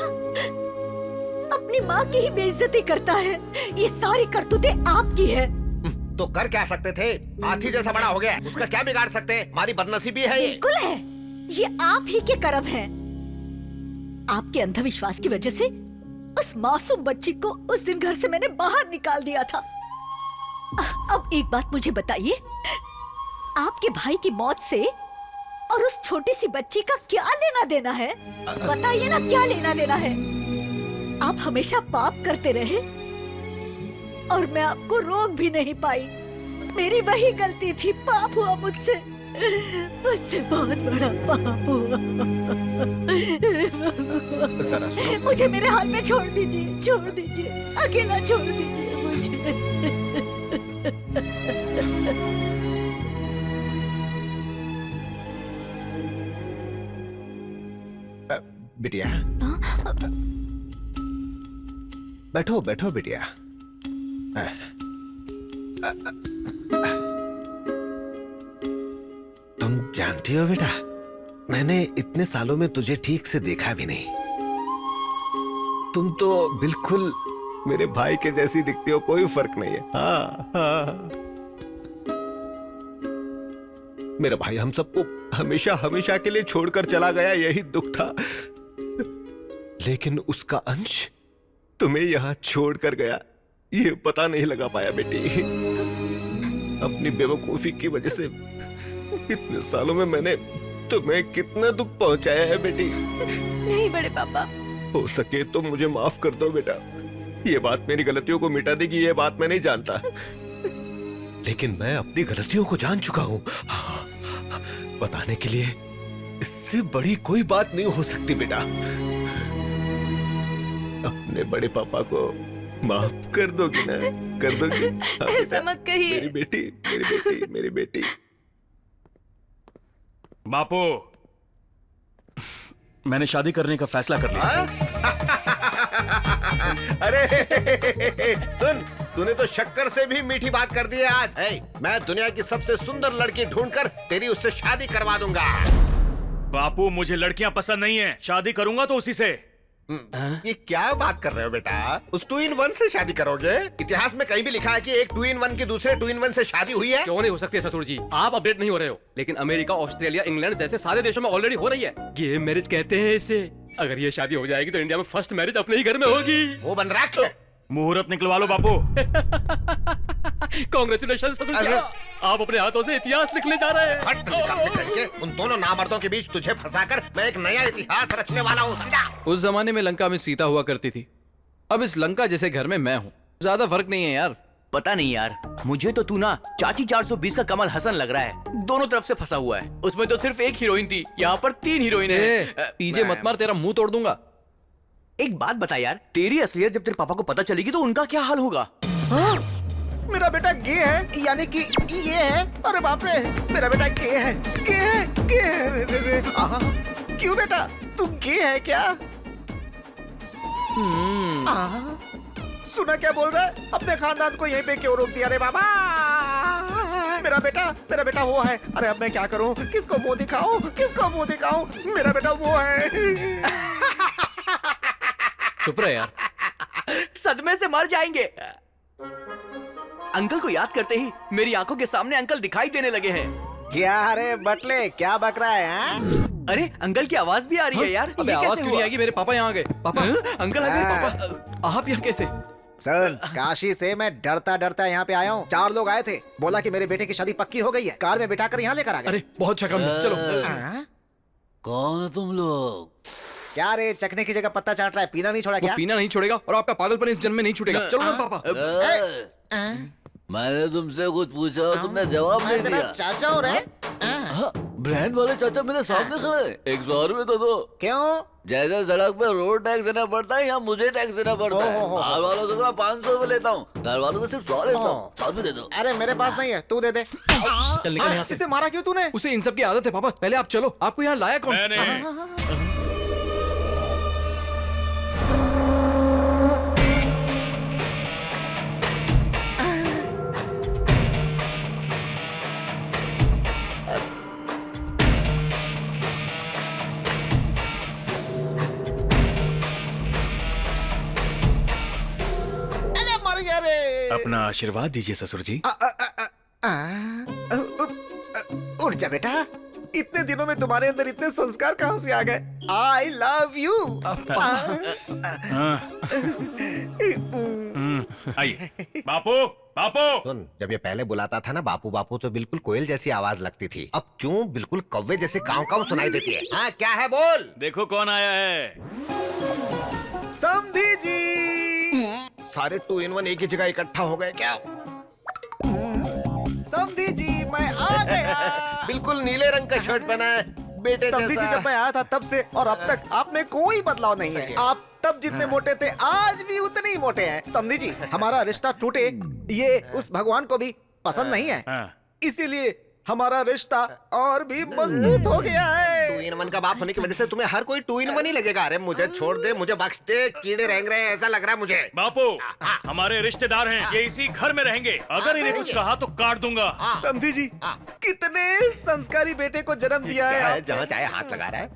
अपनी माँ की ही बेइज्जती करता है। ये सारी करतूतें आपकी है। तो कर क्या सकते थे? हाथी जैसा बड़ा हो गया, उसका क्या बिगाड़ सकते? हमारी बदनसीबी है ये। बिल्कुल है, ये आप ही के कर्म है। आपके अंधविश्वास की वजह से उस मासूम बच्ची को उस दिन घर से मैंने बाहर निकाल दिया था। अब एक बात मुझे बताइए, आपके भाई की मौत से और उस छोटी सी बच्ची का क्या लेना देना है? बताइए ना, क्या लेना देना है? आप हमेशा पाप करते रहे और मैं आपको रोक भी नहीं पाई। मेरी वही गलती थी, पाप हुआ मुझसे, मुझसे बहुत बड़ा पाप हुआ। मुझे मेरे हाल में छोड़ दीजिए, छोड़ दीजिए, अकेला छोड़ दीजिए मुझे। बिटिया, बैठो बैठो बिटिया। तुम जानती हो बेटा, मैंने इतने सालों में तुझे ठीक से देखा भी नहीं। तुम तो बिल्कुल मेरे भाई के जैसी दिखती हो, कोई फर्क नहीं है। हाँ, हाँ। मेरा भाई हम सबको हमेशा हमेशा के लिए छोड़कर चला गया, यही दुख था। लेकिन उसका अंश तुम्हें यहाँ छोड़कर गया, ये पता नहीं लगा पाया बेटी। अपनी बेवकूफी की वजह से इतने सालों में मैंने तुम्हें कितना दुख पहुंचाया है बेटी। नहीं बड़े पापा, हो सके तो मुझे माफ कर दो बेटा। ये बात मेरी गलतियों को मिटा देगी, ये बात मैं नहीं जानता, लेकिन मैं अपनी गलतियों को जान चुका हूँ। बताने के लिए इससे बड़ी कोई बात नहीं हो सकती बेटा। अपने बड़े पापा को माफ कर दोगी ना? कर दोगी? ऐसा मत कहिए। मेरी बेटी, मेरी बेटी, मेरी बेटी। बापू, मैंने शादी करने का फैसला कर लिया। अरे सुन, तूने तो शक्कर से भी मीठी बात कर दी है आज। मैं दुनिया की सबसे सुंदर लड़की ढूंढकर तेरी उससे शादी करवा दूंगा। बापू, मुझे लड़कियां पसंद नहीं है, शादी करूंगा तो उसी से। ये क्या बात कर रहे हो बेटा? उस 2-in-1 से शादी करोगे? इतिहास में कहीं भी लिखा है कि एक 2-in-1 की दूसरे 2-in-1 से शादी हुई है? क्यों नहीं हो सकती ससुर जी? आप अपडेट नहीं हो रहे हो, लेकिन अमेरिका, ऑस्ट्रेलिया, इंग्लैंड जैसे सारे देशों में ऑलरेडी हो रही है। गे मैरिज कहते हैं इसे। अगर ये शादी हो जाएगी तो इंडिया में फर्स्ट मैरिज अपने ही घर में होगी। वो बंद रख। मुहूर्त निकलवा लो बापू। कांग्रेचुलेशन ससुर जी, आप अपने हाथों से इतिहास लिखने जा रहे हैं। हट निकालने चाहिए। उन दोनों नामर्दों के बीच तुझे फंसाकर मैं एक नया इतिहास रचने वाला हूँ, समझा? उस जमाने में लंका में सीता हुआ करती थी, अब इस लंका जैसे घर में मैं हूँ। ज्यादा फर्क नहीं है यार। पता नहीं यार, मुझे तो तू ना चाची 420 का कमल हसन लग रहा है। दोनों तरफ से फंसा हुआ है। उसमें तो सिर्फ एक हीरोइन थी, यहाँ पर 3 हीरोइन है। पीजे मत मार, तेरा मुंह तोड़ दूंगा। एक बात बता यार, तेरी असलियत जब तेरे पापा को पता चलेगी तो उनका क्या हाल होगा? मेरा बेटा गे है, यानी कि ये है। अरे बाप रे, मेरा बेटा गे है, गे है, गे है। क्यों बेटा, तू गे है क्या? सुना क्या बोल रहा है? अपने खानदान को यहीं पे क्यों रोक दिया रे बाबा? मेरा बेटा वो है। अरे अब मैं क्या करूं? किसको मुंह दिखाऊं? मेरा बेटा वो है। चुप रहे यार। सदमे से मर जाएंगे। अंकल को याद करते ही मेरी आंखों के सामने अंकल दिखाई देने लगे हैं। क्या रे बटले, क्या बक रहा है? अरे अंकल की आवाज भी आ रही है यार। अबे ये आवाज कैसे क्यों नहीं हुआ? आएगी? मेरे पापा यहाँ आ गए। पापा, अंकल आ गए। पापा, आप यहाँ कैसे? सर, काशी से मैं डरता यहाँ पे आया हूँ। 4 लोग आए थे, बोला कि मेरे बेटे की शादी पक्की हो गई है, कार में बिठाकर यहाँ लेकर आ गए। अरे बहुत अच्छा काम है, चलो। कौन है तुम लोग? क्या रे, चखने की जगह पत्ता चाट रहा है? पीना नहीं छोड़ा वो क्या? पीना नहीं छोड़ेगा और आपका पागलपन इस जन्म में नहीं छूटेगा। चलो ना पापा। मैंने तुमसे कुछ पूछा और तुमने जवाब नहीं तेरा दिया। चाचा हो रहे? ब्रांड वाले चाचा मेरे सामने खड़े। 100 रुपए तो दो। क्यों? जैसे सड़क पे रोड टैक्स देना पड़ता है, यहाँ मुझे टैक्स देना पड़ता है। घर वालों से मैं 500 रुपए लेता हूँ, घर वालों से सिर्फ 100 लेता हूँ। 100 रुपए दे दो। अरे मेरे पास नहीं है, तू दे दे। चल निकल यहाँ से। इसे मारा क्यों तूने? उसे इन सब की आदत है पापा। पहले आप चलो, आपको यहाँ लाया कौन? मैंने। अरे मर गया रे। अपना आशीर्वाद दीजिए ससुर जी। उठ जा बेटा, इतने दिनों में तुम्हारे अंदर इतने संस्कार कहाँ से आ गए? आई लव यू। आइए। बापू, बापू। सुन, जब ये पहले बुलाता था ना बापू बापू, तो बिल्कुल कोयल जैसी आवाज लगती थी। अब क्यों बिल्कुल कौवे जैसे काव काव सुनाई देती है? हाँ क्या है बोल? देखो कौन आया है। समधी जी। सारे 2 in 1 एक ही जगह इकट्ठा हो गए क्या? समधी जी, मैं आ गया। बिल्कुल नीले रंग का शर्ट पहना है, बेटे समधी जी, जैसा। जब मैं आया था तब से और अब तक आप में कोई बदलाव नहीं है। आप तब जितने मोटे थे आज भी उतने ही मोटे हैं। समधी जी, हमारा रिश्ता टूटे ये उस भगवान को भी पसंद नहीं है, इसीलिए हमारा रिश्ता और भी मजबूत हो गया है। 2 in 1 का बाप होने की वजह से तुम्हें हर कोई 2 in 1 ही लगेगा। अरे मुझे छोड़ दे, मुझे बख्श दे, कीड़े रेंग रहे हैं ऐसा लग रहा है मुझे। बापू, हमारे रिश्तेदार हैं, ये इसी घर में रहेंगे। अगर इन्हें कुछ कहा तो काट दूंगा। समधी जी, कितने संस्कारी बेटे को जन्म दिया है आपने। जहाँ चाहे हाथ लगा रहा है।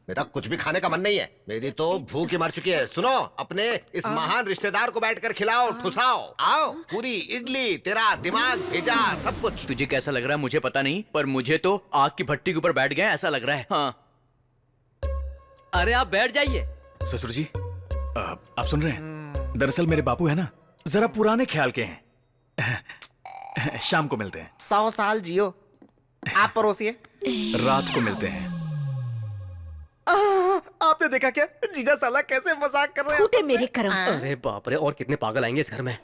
मेरा कुछ भी खाने का मन नहीं है, मेरी तो भूख ही मर चुकी है। सुनो, अपने इस महान रिश्तेदार को बैठकर खिलाओ, ठुसाओ। आओ, पूरी इडली, तेरा दिमाग भेजा, सब कुछ। तुझे कैसा लग रहा है मुझे पता नहीं, पर मुझे तो आग की भट्टी के ऊपर बैठ गए ऐसा लग रहा है। हाँ। अरे आप बैठ जाइए। ससुर जी, आप सुन रहे हैं? दरअसल मेरे बापू है ना, जरा पुराने ख्याल के हैं। शाम को मिलते हैं। 100 साल जियो। आप परोसिए। रात को मिलते हैं। आपने देखा क्या जीजा साला कैसे मजाक कर रहे हैं? फूटे मेरे करम। अरे बाप रे, और कितने पागल आएंगे इस घर में।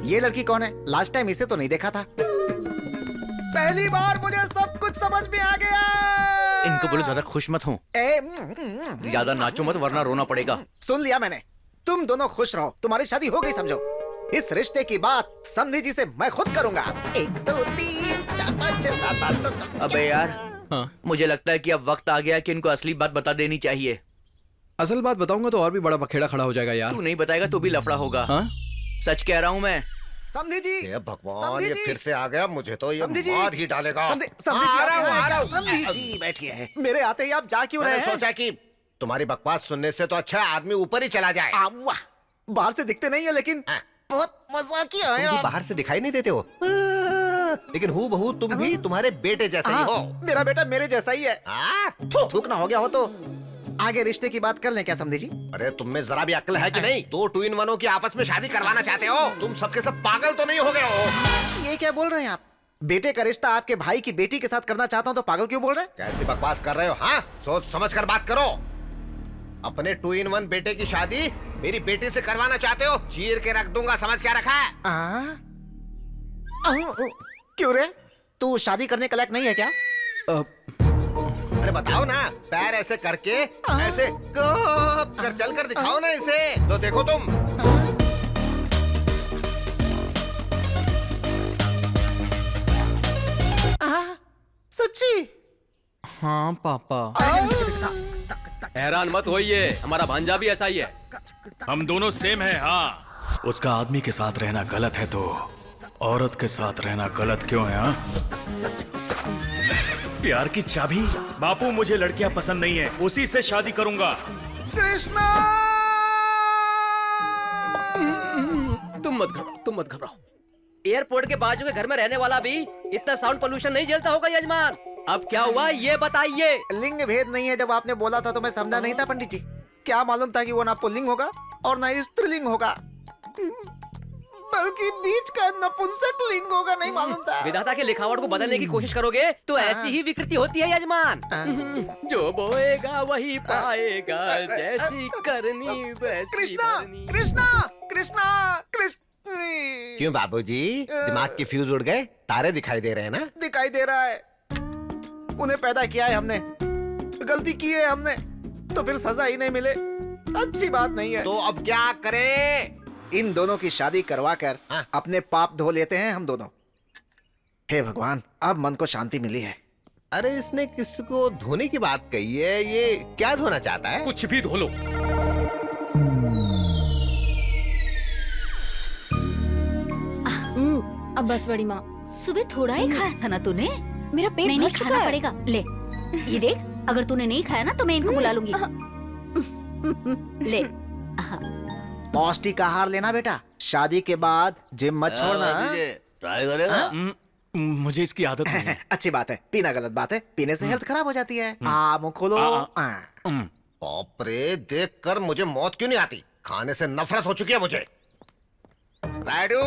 ये लड़की कौन है? लास्ट टाइम इसे तो नहीं देखा था। पहली बार मुझे सब कुछ समझ में आ गया। इनको बोलो ज्यादा खुश मत हो, ज्यादा नाचो मत वरना रोना पड़ेगा। सुन लिया मैंने, तुम दोनों खुश रहो, तुम्हारी शादी हो गई समझो। इस रिश्ते की बात समधी जी से मैं खुद करूंगा। 1 2 3 4 5 6 7 8 9 10। अबे यार, मुझे लगता है कि अब वक्त आ गया कि इनको असली बात बता देनी चाहिए। असल बात बताऊंगा तो और भी बड़ा बखेड़ा खड़ा हो जाएगा यार। तू नहीं बताएगा तो भी लफड़ा होगा। हाँ? सच कह रहा हूँ मैं। समधी जी, ये भगवान, ये फिर से आ गया, मुझे तो ये समधी जी, मार ही डालेगा। समधी जी, आ रहा हूँ। समधी जी बैठिए। मेरे आते ही आप जा क्यों रहे मैंने हैं? सोचा कि तुम्हारी बकवास सुनने से तो अच्छा आदमी ऊपर ही चला जाए। वाह, बाहर से दिखते नहीं है लेकिन बहुत मजाकिया है तुम भी आप। बाहर से दिखाई नहीं देते हो, लेकिन हूँ बहू तुम भी तुम्हारे बेटे जैसे ही हो। मेरा बेटा मेरे जैसा ही है। थूक ना हो गया हो तो आगे रिश्ते की बात कर लें क्या समधी जी? अरे तुम में जरा भी अक्ल है कि नहीं? 2 2 in 1 की आपस में शादी करवाना चाहते हो? तुम सबके सब पागल तो नहीं हो गए हो? ये क्या बोल रहे हैं आप? बेटे का रिश्ता आपके भाई की बेटी के साथ करना चाहता हूँ तो पागल क्यों बोल रहे हैं? कैसी बकवास कर रहे हो? हाँ, सोच समझ कर बात करो। अपने 2 in 1 बेटे की शादी मेरी बेटी से करवाना चाहते हो? चीर के रख दूंगा, समझ क्या रखा है? क्यों रे, तू शादी करने के लायक नहीं है क्या? अरे बताओ ना, पैर ऐसे करके ऐसे गप कर चल कर दिखाओ ना इसे, तो देखो तुम। सच्ची? हाँ पापा। हैरान मत होइए, हमारा भांजा भी ऐसा ही है। हम दोनों सेम है। हाँ, उसका आदमी के साथ रहना गलत है तो औरत के साथ रहना गलत क्यों है? हाँ? प्यार की चाबी। बापू, मुझे लड़कियां पसंद नहीं है, उसी से शादी करूंगा। कृष्णा, तुम मत घबराओ। एयरपोर्ट के बाजू के घर में रहने वाला भी इतना साउंड पोल्यूशन नहीं झेलता होगा यजमान। अब क्या हुआ ये बताइए। लिंग भेद नहीं है। जब आपने बोला था तो मैं समझा नहीं था पंडित जी। क्या मालूम था कि वो ना पुल्लिंग होगा और ना स्त्रीलिंग होगा, बल्कि बीच का नपुंसक लिंग होगा। नहीं मालूम था। विधाता के लिखावट को बदलने की कोशिश करोगे तो ऐसी ही विकृति होती है यजमान। जो बोएगा वही पाएगा, जैसी करनी वैसी कृष्णा, भरनी। कृष्णा, कृष्णा, कृष्ण। क्यों बाबूजी, दिमाग के फ्यूज उड़ गए? तारे दिखाई दे रहे हैं ना? दिखाई दे रहा है। उन्हें पैदा किया है हमने, गलती की है हमने, तो फिर सजा ही नहीं मिले अच्छी बात नहीं है। तो अब क्या करें? इन दोनों की शादी करवा कर अपने पाप धो लेते हैं हम दोनों। हे भगवान, अब मन को शांति मिली है। अरे इसने किसको धोने की बात कही है? ये क्या धोना चाहता है? कुछ भी धो लो। अब बस बड़ी माँ, सुबह थोड़ा ही खाया था ना तूने? मेरा पेट नहीं भर नहीं, चुका खाना है। पड़ेगा। ले ये देख, अगर तूने नहीं खाया ना तो मैं इनको बुला लूंगी। ले। पौष्टिक आहार लेना बेटा। शादी के बाद जिम मत छोड़ना। ट्राई करेगा? मुझे इसकी आदत नहीं है। अच्छी बात है, पीना गलत बात है। पीने से हेल्थ खराब हो जाती है। मुंह खोलो। बाप रे, देख कर मुझे मौत क्यों नहीं आती? खाने से नफरत हो चुकी है मुझे। राइडू,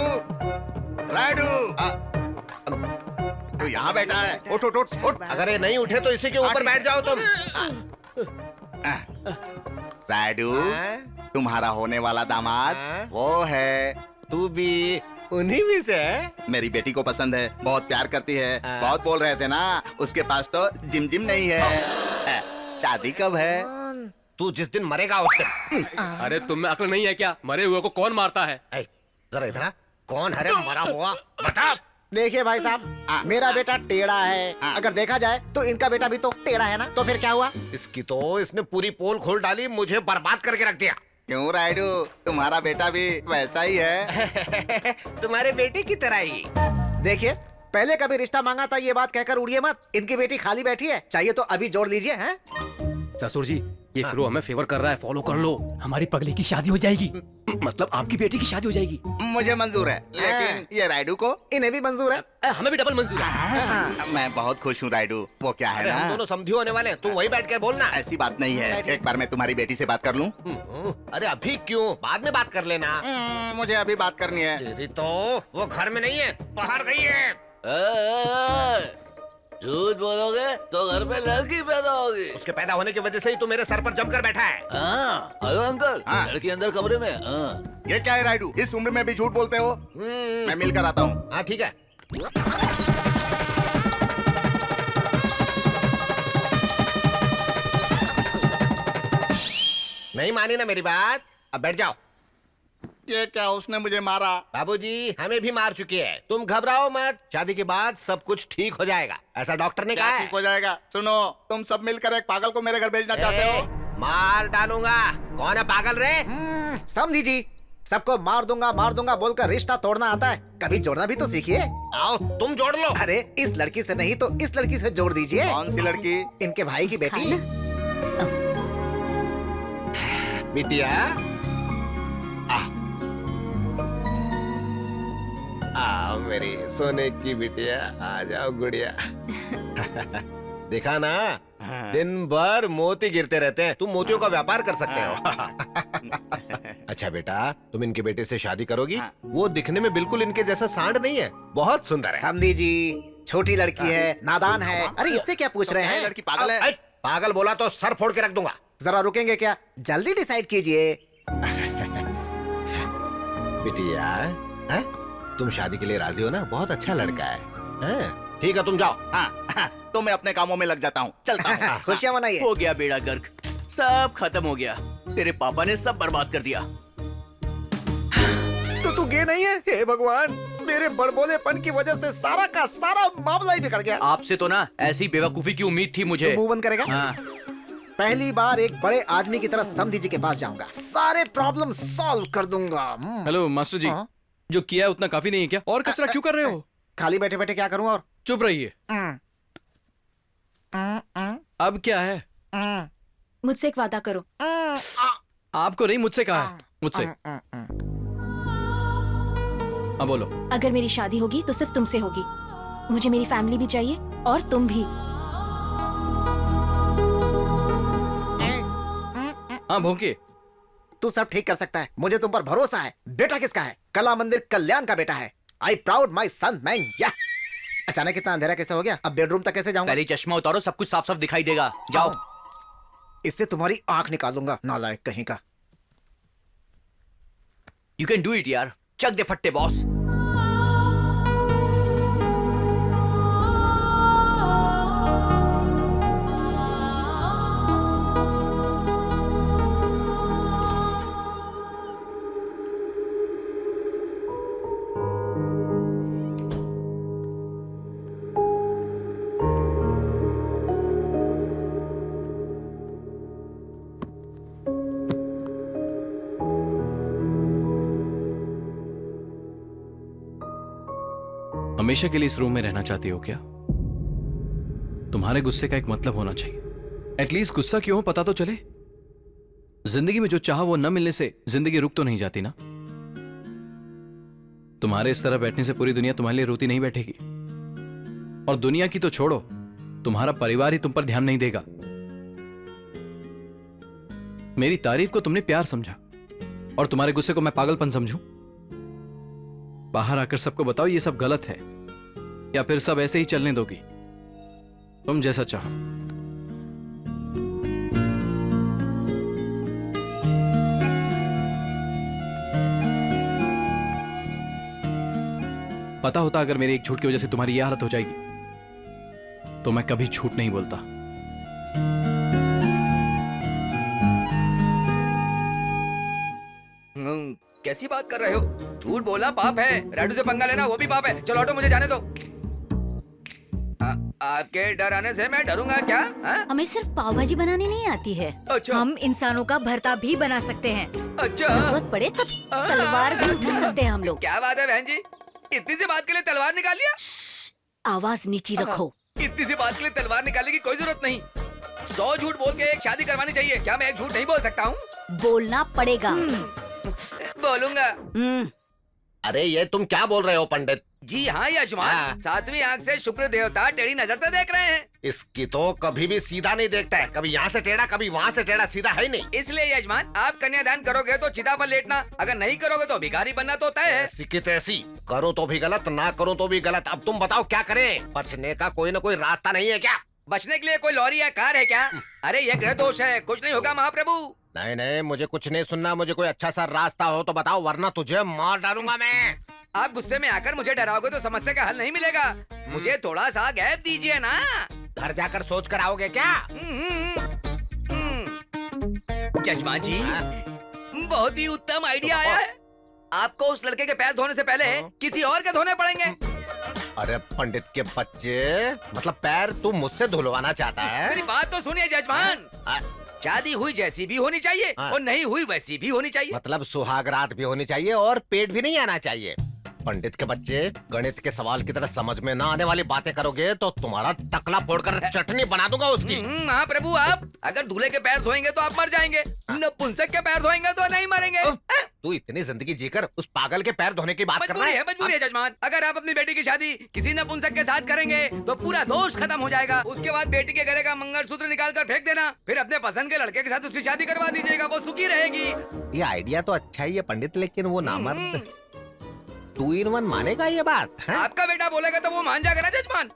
राइडू, तू यहाँ बैठा है? उठ उठ उठ उठ। अगर ये नहीं उठे तो इसी के ऊपर बैठ जाओ तुम। राइडू, तुम्हारा होने वाला दामाद वो है। तू भी उन्हीं में से है? मेरी बेटी को पसंद है, बहुत प्यार करती है। बहुत बोल रहे थे ना, उसके पास तो जिम जिम नहीं है। शादी कब है? तू जिस दिन मरेगा उस दिन। अरे तुम में अक्ल नहीं है क्या? मरे हुए को कौन मारता है? जरा इधर आ। कौन है रे मरा हुआ? बता। देखिए भाई साहब, मेरा बेटा टेढ़ा है। अगर देखा जाए तो इनका बेटा भी तो टेढ़ा है ना। तो फिर क्या हुआ? इसकी तो इसने पूरी पोल खोल डाली, मुझे बर्बाद करके रख दिया। क्यों राइडू, तुम्हारा बेटा भी वैसा ही है। तुम्हारे बेटे की तरह ही। देखिए, पहले कभी रिश्ता मांगा था ये बात कहकर उड़िए मत। इनकी बेटी खाली बैठी है, चाहिए तो अभी जोड़ लीजिए। हैं? ससुर जी, ये फिर हमें फेवर कर रहा है, फॉलो कर लो। हमारी पगली की शादी हो जाएगी, मतलब आपकी बेटी की शादी हो जाएगी। मुझे मंजूर है, लेकिन ये राइडू को? इन्हें भी मंजूर है। हमें भी डबल मंजूर है। मैं बहुत खुश हूँ राइडू। वो क्या है हम ना, दोनों समझी होने वाले हैं। तू वही बैठ कर बोलना। ऐसी बात नहीं है। एक बार मैं तुम्हारी बेटी से बात कर लूँ? अरे अभी क्यों, बाद में बात कर लेना। मुझे अभी बात करनी है। तेरी तो वो घर में नहीं है, बाहर गई है। झूठ बोलोगे तो घर में लड़की पैदा होगी। उसके पैदा होने की वजह से ही तो मेरे सर पर जमकर बैठा है। हेलो अंकल, लड़की अंदर कमरे में। ये क्या है राइडू, इस उम्र में भी झूठ बोलते हो? मैं मिलकर आता हूँ। हाँ ठीक है। नहीं मानी ना मेरी बात, अब बैठ जाओ। ये क्या, उसने मुझे मारा? बाबूजी हमें भी मार चुकी है। तुम घबराओ मत, शादी के बाद सब कुछ ठीक हो जाएगा, ऐसा डॉक्टर ने कहा है। ठीक हो जाएगा? सुनो, तुम सब मिलकर एक पागल को मेरे घर भेजना चाहते हो? मार डालूंगा। कौन है पागल रे? समझी जी, सबको मार दूंगा बोलकर रिश्ता तोड़ना आता है, कभी जोड़ना भी तो सीखिए। आओ तुम जोड़ लो। अरे इस लड़की से नहीं तो इस लड़की से जोड़ दीजिए। कौन सी लड़की? इनके भाई की बेटी। बिटिया, आओ मेरी सोने की बिटिया, आ जाओ गुड़िया। देखा ना, दिन भर मोती गिरते रहते हैं, तुम मोतियों का व्यापार कर सकते हो। अच्छा बेटा, तुम इनके बेटे से शादी करोगी? वो दिखने में बिल्कुल इनके जैसा सांड नहीं है, बहुत सुंदर है। समझी जी, छोटी लड़की है, नादान है। अरे इससे क्या पूछ रहे हैं? लड़की पागल है। पागल बोला तो सर फोड़ के रख दूंगा। जरा रुकेंगे क्या? जल्दी डिसाइड कीजिए। बिटिया, है? तुम शादी के लिए राजी हो ना? बहुत अच्छा लड़का है। ठीक है तुम जाओ। हाँ, तो मैं अपने कामों में लग जाता हूँ, चलता हूँ। खुशियाँ मनाइए। हो गया बेड़ा गर्क, सब खत्म हो गया। तेरे पापा ने सब बर्बाद कर दिया। तो तू गे नहीं है? हे भगवान, मेरे बड़बोलेपन की वजह से सारा का सारा मामला ही बिगड़ गया। आपसे तो ना ऐसी बेवकूफी की उम्मीद थी मुझे। तो मुंह बंद करेगा? हाँ। पहली बार एक बड़े आदमी की तरह समधी जी के पास जाऊंगा, सारे प्रॉब्लम सॉल्व कर दूंगा। हेलो मास्टर जी, जो किया है उतना काफी नहीं है क्या? और कचरा क्यों कर रहे हो? खाली बैठे बैठे क्या करूं और? चुप रहिए। अब क्या है? मुझसे एक वादा करो। आपको नहीं, मुझसे कहा है। मुझसे। हाँ बोलो। अगर मेरी शादी होगी तो सिर्फ तुमसे होगी। मुझे मेरी फैमिली भी चाहिए और तुम भी। हाँ भोंके। तू सब ठीक कर सकता है, मुझे तुम पर भरोसा है। बेटा किसका है? कला मंदिर कल्याण का बेटा है। I proud my son man. या अचानक इतना अंधेरा कैसे हो गया? अब बेडरूम तक कैसे जाऊंगा? पहले चश्मा उतारो, सब कुछ साफ साफ दिखाई देगा। जाओ। इससे तुम्हारी आंख निकालूंगा, नालायक कहीं का। यू कैन डू इट यार। चक दे फट्टे बॉस। हमेशा के लिए इस रूम में रहना चाहती हो क्या? तुम्हारे गुस्से का एक मतलब होना चाहिए। एटलीस्ट गुस्सा क्यों हो पता तो चले। जिंदगी में जो चाहा वो न मिलने से जिंदगी रुक तो नहीं जाती ना। तुम्हारे इस तरह बैठने से पूरी दुनिया तुम्हारे लिए रोती नहीं बैठेगी। और दुनिया की तो छोड़ो, तुम्हारा परिवार ही तुम पर ध्यान नहीं देगा। मेरी तारीफ को तुमने प्यार समझा और तुम्हारे गुस्से को मैं पागलपन समझूं? बाहर आकर सबको बताओ ये सब गलत है, या फिर सब ऐसे ही चलने दोगी? तुम जैसा चाहो। पता होता अगर मेरी एक झूठ की वजह से तुम्हारी यह हालत हो जाएगी तो मैं कभी झूठ नहीं बोलता। कैसी बात कर रहे हो? झूठ बोलना पाप है, राडू से पंगा लेना वो भी पाप है। चलो ऑटो, मुझे जाने दो। आपके डर आने से मैं डरूंगा क्या? हमें सिर्फ पाव भाजी बनानी नहीं आती है। अच्छा। हम इंसानों का भरता भी बना सकते हैं। अच्छा। जरूरत पड़े तो तलवार भी उठा सकते हैं हम लोग। क्या बात है बहन जी, इतनी सी बात के लिए तलवार निकाल लिया? आवाज नीची रखो। इतनी सी बात के लिए तलवार निकालने की कोई जरूरत नहीं। 100 झूठ बोल के एक शादी करवानी चाहिए। क्या मैं एक झूठ नहीं बोल सकता हूँ? बोलना पड़ेगा। बोलूंगा। अरे ये तुम क्या बोल रहे हो पंडित? जी हाँ यजमान, सातवीं आंख से शुक्र देवता टेढ़ी नजर से देख रहे हैं। इसकी तो कभी भी सीधा नहीं देखता है, कभी यहाँ से टेढ़ा कभी वहाँ से टेढ़ा, सीधा है ही नहीं। इसलिए यजमान, आप कन्यादान करोगे तो चिता पर लेटना, अगर नहीं करोगे तो भिखारी बनना तो तय है। ऐसी की तैसी, करो तो भी गलत, ना करो तो भी गलत। अब तुम बताओ क्या करें? बचने का कोई ना कोई रास्ता नहीं है क्या? बचने के लिए कोई लॉरी या कार है क्या? अरे ये ग्रह दोष है, कुछ नहीं होगा महाप्रभु। नहीं नहीं, मुझे कुछ नहीं सुनना। मुझे कोई अच्छा सा रास्ता हो तो बताओ, वरना तुझे मार डालूंगा मैं। आप गुस्से में आकर मुझे डराओगे तो समस्या का हल नहीं मिलेगा। मुझे थोड़ा सा गैप दीजिए ना। घर जाकर सोच कर आओगे क्या? जजमान जी, बहुत ही उत्तम आइडिया आया है। आपको उस लड़के के पैर धोने से पहले किसी और के धोने पड़ेंगे। अरे पंडित के बच्चे, मतलब पैर तू मुझसे धुलवाना चाहता है? मेरी बात तो सुनिए जजमान। शादी हुई जैसी भी होनी चाहिए और नहीं हुई वैसी भी होनी चाहिए। मतलब सुहाग रात भी होनी चाहिए और पेट भी नहीं आना चाहिए। पंडित के बच्चे, गणित के सवाल की तरह समझ में ना आने वाली बातें करोगे तो तुम्हारा टकला फोड़कर चटनी बना दूंगा उसकी। हाँ प्रभु, आप अगर दूल्हे के पैर धोएंगे तो आप मर जाएंगे, नपुंसक के पैर धोएंगे तो नहीं मरेंगे। तू इतनी जिंदगी जीकर उस पागल के पैर धोने की बात कर रहा है? मजबूरी है जजमान। अगर आप अपनी बेटी की शादी किसी नपुंसक के साथ करेंगे तो पूरा दोष खत्म हो जाएगा। उसके बाद बेटी के गले का मंगलसूत्र निकाल कर फेंक देना, फिर अपने पसंद के लड़के के साथ उसकी शादी करवा दीजिएगा, वो सुखी रहेगी। ये आइडिया तो अच्छा ही है पंडित, लेकिन वो नामर्द 2 in 1 मानेगा ये बात है? आपका बेटा बोलेगा तो वो मान जाएगा ना जजमान।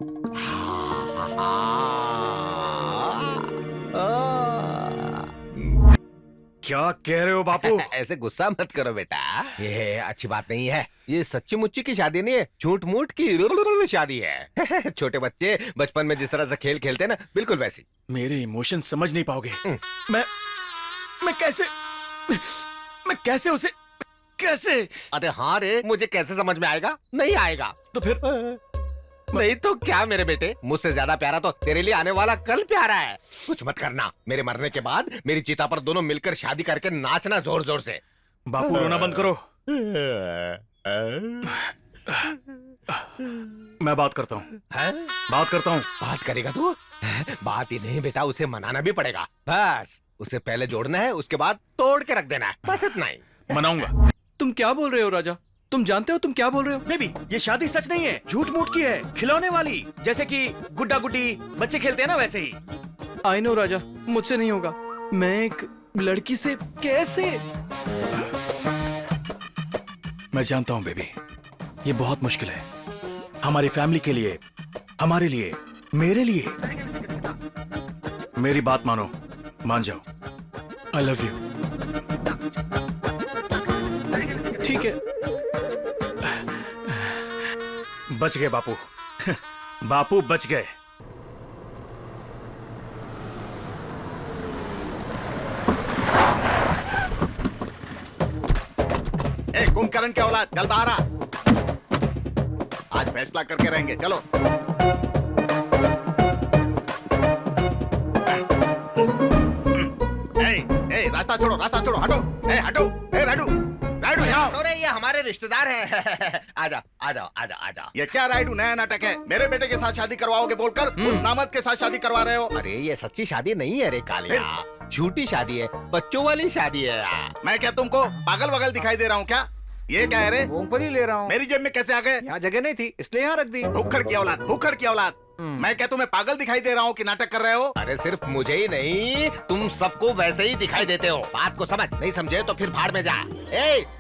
क्या कह रहे हो बापू? ऐसे गुस्सा मत करो बेटा, ये अच्छी बात नहीं है। ये सच्ची मुच्ची की शादी नहीं है, झूठ मूठ की शादी है। छोटे बच्चे बचपन में जिस तरह से खेल खेलते हैं ना, बिल्कुल वैसी। मेरे इमोशन समझ नहीं पाओगे। मैं कैसे उसे कैसे? अरे हाँ रे, मुझे कैसे समझ में आएगा? नहीं आएगा। तो फिर नहीं तो क्या मेरे बेटे, मुझसे ज्यादा प्यारा तो तेरे लिए आने वाला कल प्यारा है। कुछ मत करना, मेरे मरने के बाद मेरी चिता पर दोनों मिलकर शादी करके नाचना जोर जोर से। बापू रोना बंद करो। मैं बात करता हूँ। बात करता हूँ। बात करेगा तू? बात ही नहीं बेटा, उसे मनाना भी पड़ेगा। बस उसे पहले जोड़ना है, उसके बाद तोड़ के रख देना है, बस इतना ही। मनाऊंगा। तुम क्या बोल रहे हो राजा? तुम जानते हो तुम क्या बोल रहे हो? बेबी, ये शादी सच नहीं है, झूठ मूठ की है, खिलौने वाली, जैसे कि गुड्डा गुड्डी बच्चे खेलते हैं ना, वैसे ही। आई नो राजा, मुझसे नहीं होगा। मैं एक लड़की से कैसे? मैं जानता हूँ बेबी, ये बहुत मुश्किल है, हमारी फैमिली के लिए, हमारे लिए, मेरे लिए। मेरी बात मानो, मान जाओ। आई लव यू। ठीक है। बच गए बापू। बापू बच गए। कुंभकर्ण के औलाद, चल बाहर आ। आज फैसला करके रहेंगे, चलो। रास्ता छोड़ो, रास्ता छोड़ो, हटो। हटो, राइडू, राइडू यहाँ। अरे ये हमारे रिश्तेदार हैं। आजा आजा आजा आजा। ये क्या राइडू नया नाटक है? मेरे बेटे के साथ शादी करवाओगे बोलकर उस नामद के साथ शादी करवा रहे हो। अरे ये सच्ची शादी नहीं है रे कालिया, झूठी शादी है, बच्चों वाली शादी है यार। मैं क्या तुमको पागल वगल दिखाई दे रहा हूँ क्या? ये क्या है रे? मूंगफली ले रहा हूँ। मेरी जेब में कैसे आ गए? यहाँ जगह नहीं थी इसलिए यहाँ रख दी। भूखड़ की औलाद, भूखड़ की औलाद। मैं क्या तुम्हें पागल दिखाई दे रहा हूँ कि नाटक कर रहे हो? अरे सिर्फ मुझे ही नहीं, तुम सबको वैसे ही दिखाई देते हो। बात को समझ, नहीं समझे तो फिर भाड़ में जा।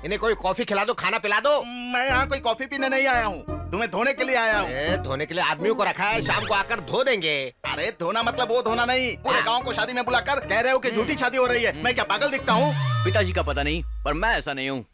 इन्हें कोई कॉफी खिला दो, खाना पिला दो। मैं यहाँ कोई कॉफी पीने नहीं आया हूँ, तुम्हें धोने के लिए आया हूँ। धोने के लिए आदमियों को रखा है, शाम को आकर धो देंगे। अरे धोना मतलब वो धोना नहीं, पूरे गाँव को शादी में बुलाकर कह रहे हो कि झूठी शादी हो रही है। मैं क्या पागल दिखता हूँ? पिताजी का पता नहीं, पर मैं ऐसा नहीं हूँ।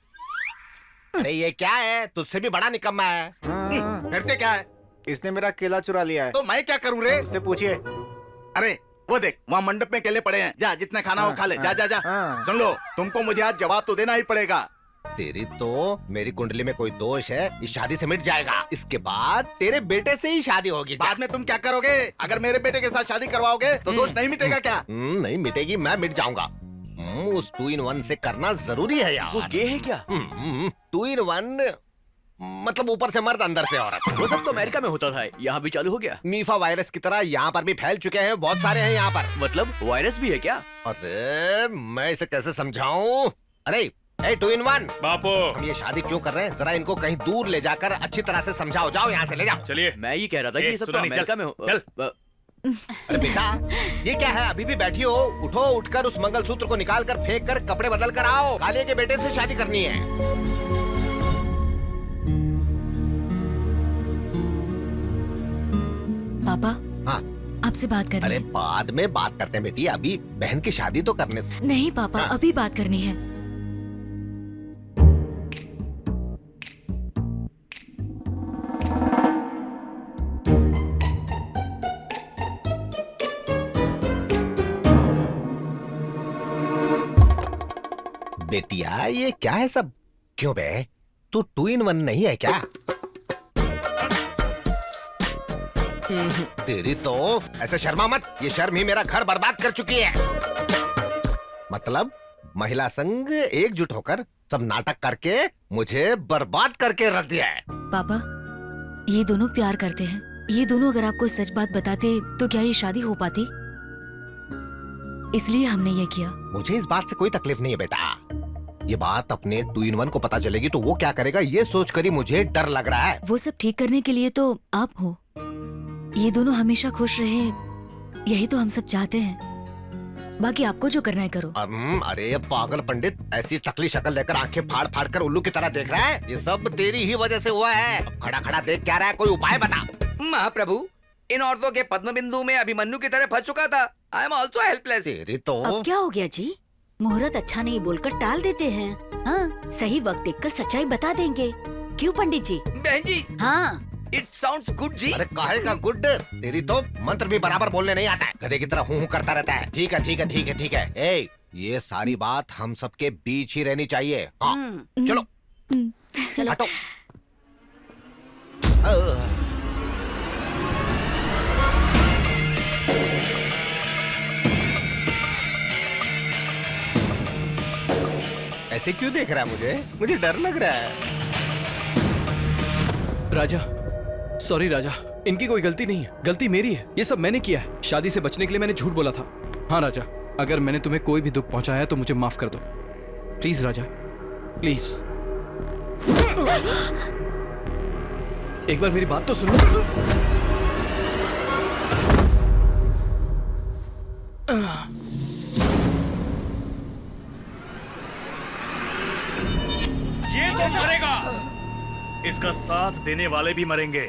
अरे ये क्या है, तुझसे भी बड़ा निकम्मा है। फिर से क्या है? इसने मेरा केला चुरा लिया है। तो मैं क्या करूँ रे? उससे पूछिए। अरे वो देख, वहाँ मंडप में केले पड़े हैं, जा जितना खाना हो खा ले। जा जा जा। सुन लो, तुमको मुझे आज जवाब तो देना ही पड़ेगा। तेरी तो मेरी कुंडली में कोई दोष है, इस शादी से मिट जाएगा। इसके बाद तेरे बेटे से ही शादी होगी। बाद में तुम क्या करोगे? अगर मेरे बेटे के साथ शादी करवाओगे तो दोष नहीं मिटेगा क्या? नहीं मिटेगी, मैं मिट जाऊंगा। उस 2 in 1 से करना जरूरी है यार। वो गे है क्या? 2 in 1 मतलब ऊपर से मर्द अंदर से औरत। वो सब तो अमेरिका में होता था, यहाँ भी चालू हो गया। मीफा वायरस की तरह यहाँ पर भी फैल चुके हैं, बहुत सारे हैं यहाँ पर। मतलब वायरस भी है क्या? अरे मैं इसे कैसे समझाऊं? अरे 2 in 1 बापू, हम ये शादी क्यों कर रहे हैं? जरा इनको कहीं दूर ले जाकर अच्छी तरह से समझाओ। जाओ यहाँ से, ले जाओ। चलिए। मैं ये कह रहा था कि ये सब तो अमेरिका में हो। अरे बेटा, ये क्या है? अभी भी बैठी हो? उठो, उठकर उस मंगलसूत्र को निकाल कर फेंक कर कपड़े बदल कर आओ। कालिया के बेटे से शादी करनी है। पापा, हाँ आपसे बात करनी अरे है। बाद में बात करते हैं बेटी, अभी बहन की शादी तो करने दो। नहीं पापा, हाँ। अभी बात करनी है। बेटिया ये क्या है सब? क्यों बे, तू 2 in 1 नहीं है क्या? तेरी तो ऐसे शर्मा मत, ये शर्म ही मेरा घर बर्बाद कर चुकी है। मतलब महिला संघ एकजुट होकर सब नाटक करके मुझे बर्बाद करके रख दिया है। पापा, ये दोनों प्यार करते हैं। ये दोनों अगर आपको सच बात बताते तो क्या ये शादी हो पाती? इसलिए हमने ये किया। मुझे इस बात से कोई तकलीफ नहीं है बेटा। ये बात अपने 2 in 1 को पता चलेगी तो वो क्या करेगा, ये सोच कर ही मुझे डर लग रहा है। वो सब ठीक करने के लिए तो आप हो। ये दोनों हमेशा खुश रहे, यही तो हम सब चाहते हैं। बाकी आपको जो करना है करो। अरे पागल पंडित, ऐसी टकली शक्ल लेकर आंखें फाड़ फाड़ कर उल्लू की तरह देख रहा है? ये सब तेरी ही वजह से हुआ है। अब खड़ा खड़ा देख क्या रहा है, कोई उपाय बता। महाप्रभु, इन औरतों के पद्म बिंदु में अभिमन्यु की तरह फंस चुका था। I am also helpless. तेरी तो अब क्या हो गया जी? मुहूर्त अच्छा नहीं बोलकर टाल देते हैं। हाँ, सही वक्त देखकर सच्चाई बता देंगे। क्यों पंडित जी? बहन जी। हाँ, इट साउंड्स गुड जी। अरे काहे का गुड? तेरी तो मंत्र भी बराबर बोलने नहीं आता है, गधे की तरह हूँ करता रहता है। ठीक है ठीक है ठीक है ठीक है। ए, ये सारी बात हम सबके बीच ही रहनी चाहिए। हाँ, चलो चलो हटो। ऐसे क्यों देख रहा है मुझे डर लग रहा है। राजा, सॉरी राजा, इनकी कोई गलती नहीं है, गलती मेरी है। ये सब मैंने किया है। शादी से बचने के लिए मैंने झूठ बोला था। हाँ राजा, अगर मैंने तुम्हें कोई भी दुख पहुंचाया तो मुझे माफ कर दो प्लीज राजा, प्लीज। एक बार मेरी बात तो सुनो। ये तो मरेगा, इसका साथ देने वाले भी मरेंगे।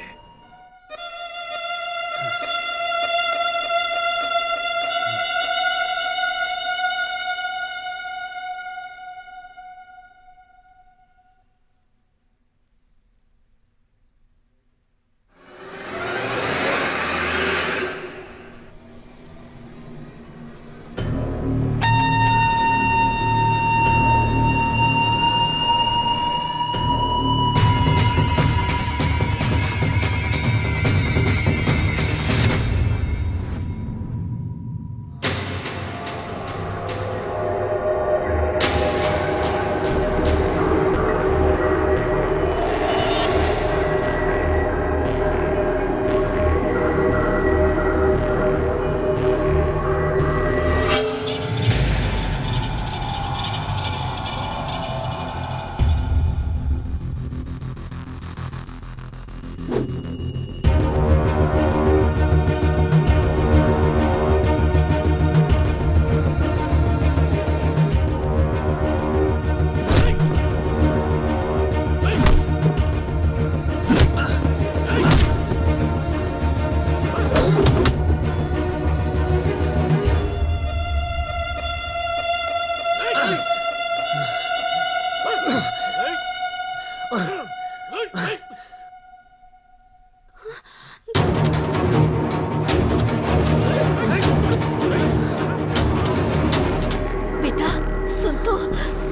बेटा सुन तो,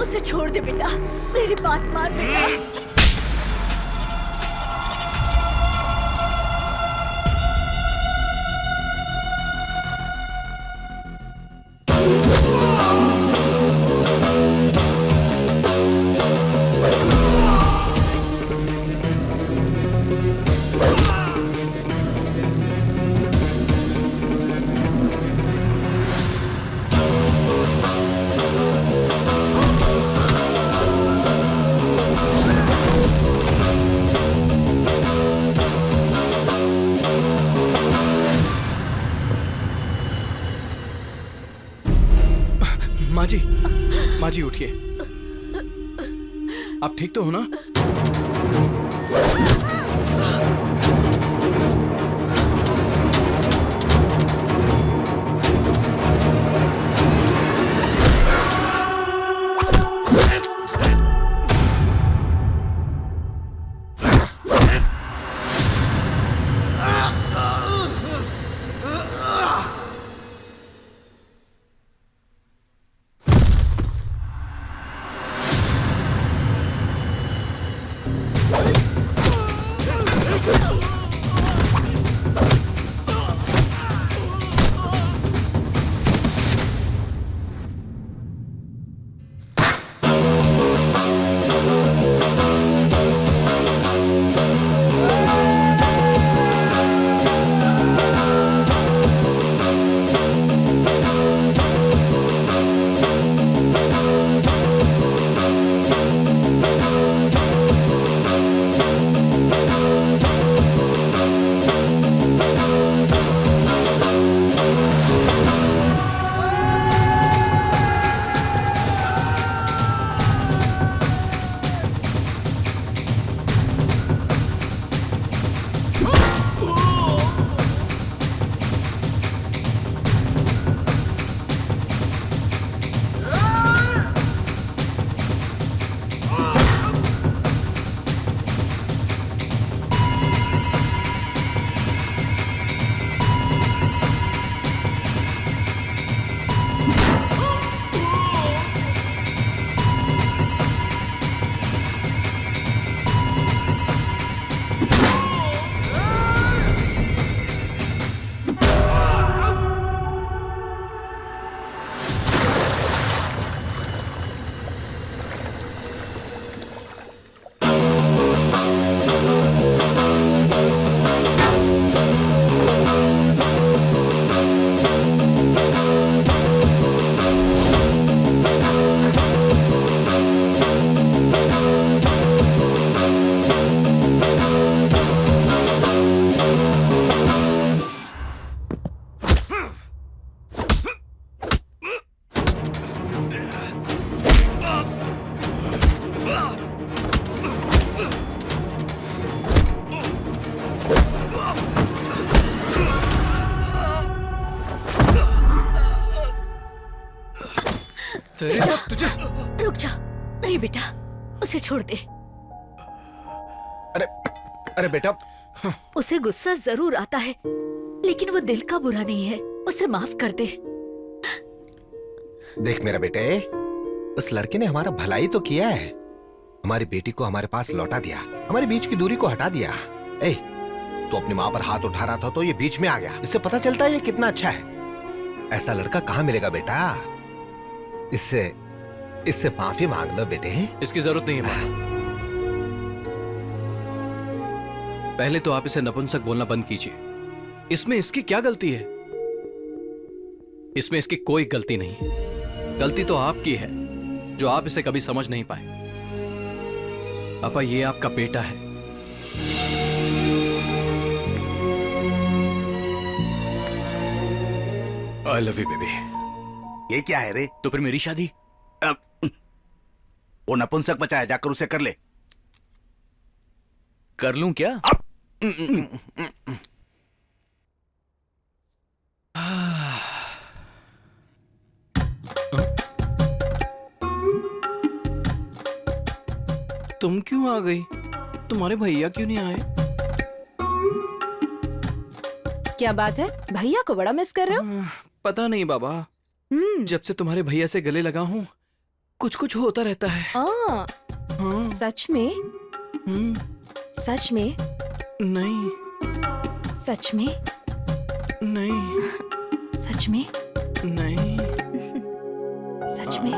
उसे छोड़ दे बेटा, मेरी बात मान बेटा। माँ जी उठिए, आप ठीक तो हो ना? तुझे रुक जा। नहीं बेटा, उसे छोड़ दे। अरे अरे बेटा, उसे गुस्सा जरूर आता है, लेकिन वो दिल का बुरा नहीं है। उसे माफ कर दे। देख मेरा बेटे, उस लड़के ने हमारा भलाई तो किया है, हमारी बेटी को हमारे पास लौटा दिया, हमारे बीच की दूरी को हटा दिया। ए, तो अपनी माँ पर हाथ उठा रहा था तो ये बीच में आ गया। इससे पता चलता है ये कितना अच्छा है। ऐसा लड़का कहाँ मिलेगा बेटा? इससे माफी मांग लो बेटे। इसकी जरूरत नहीं है पापा। पहले तो आप इसे नपुंसक बोलना बंद कीजिए। इसमें इसकी क्या गलती है? इसमें इसकी कोई गलती नहीं है। गलती तो आपकी है जो आप इसे कभी समझ नहीं पाए। पापा, ये आपका बेटा है। आई लव यू बेबी। ये क्या है रे? तो फिर मेरी शादी? वो नपुंसक बचा है, जाकर उसे कर ले। कर लूं क्या? तुम क्यों आ गई? तुम्हारे भैया क्यों नहीं आए? क्या बात है, भैया को बड़ा मिस कर रहे हो? पता नहीं बाबा, जब से तुम्हारे भैया से गले लगा हूँ कुछ कुछ होता रहता है। हाँ। सच में? सच में? नहीं। सच में? नहीं। सच में? नहीं। सच में?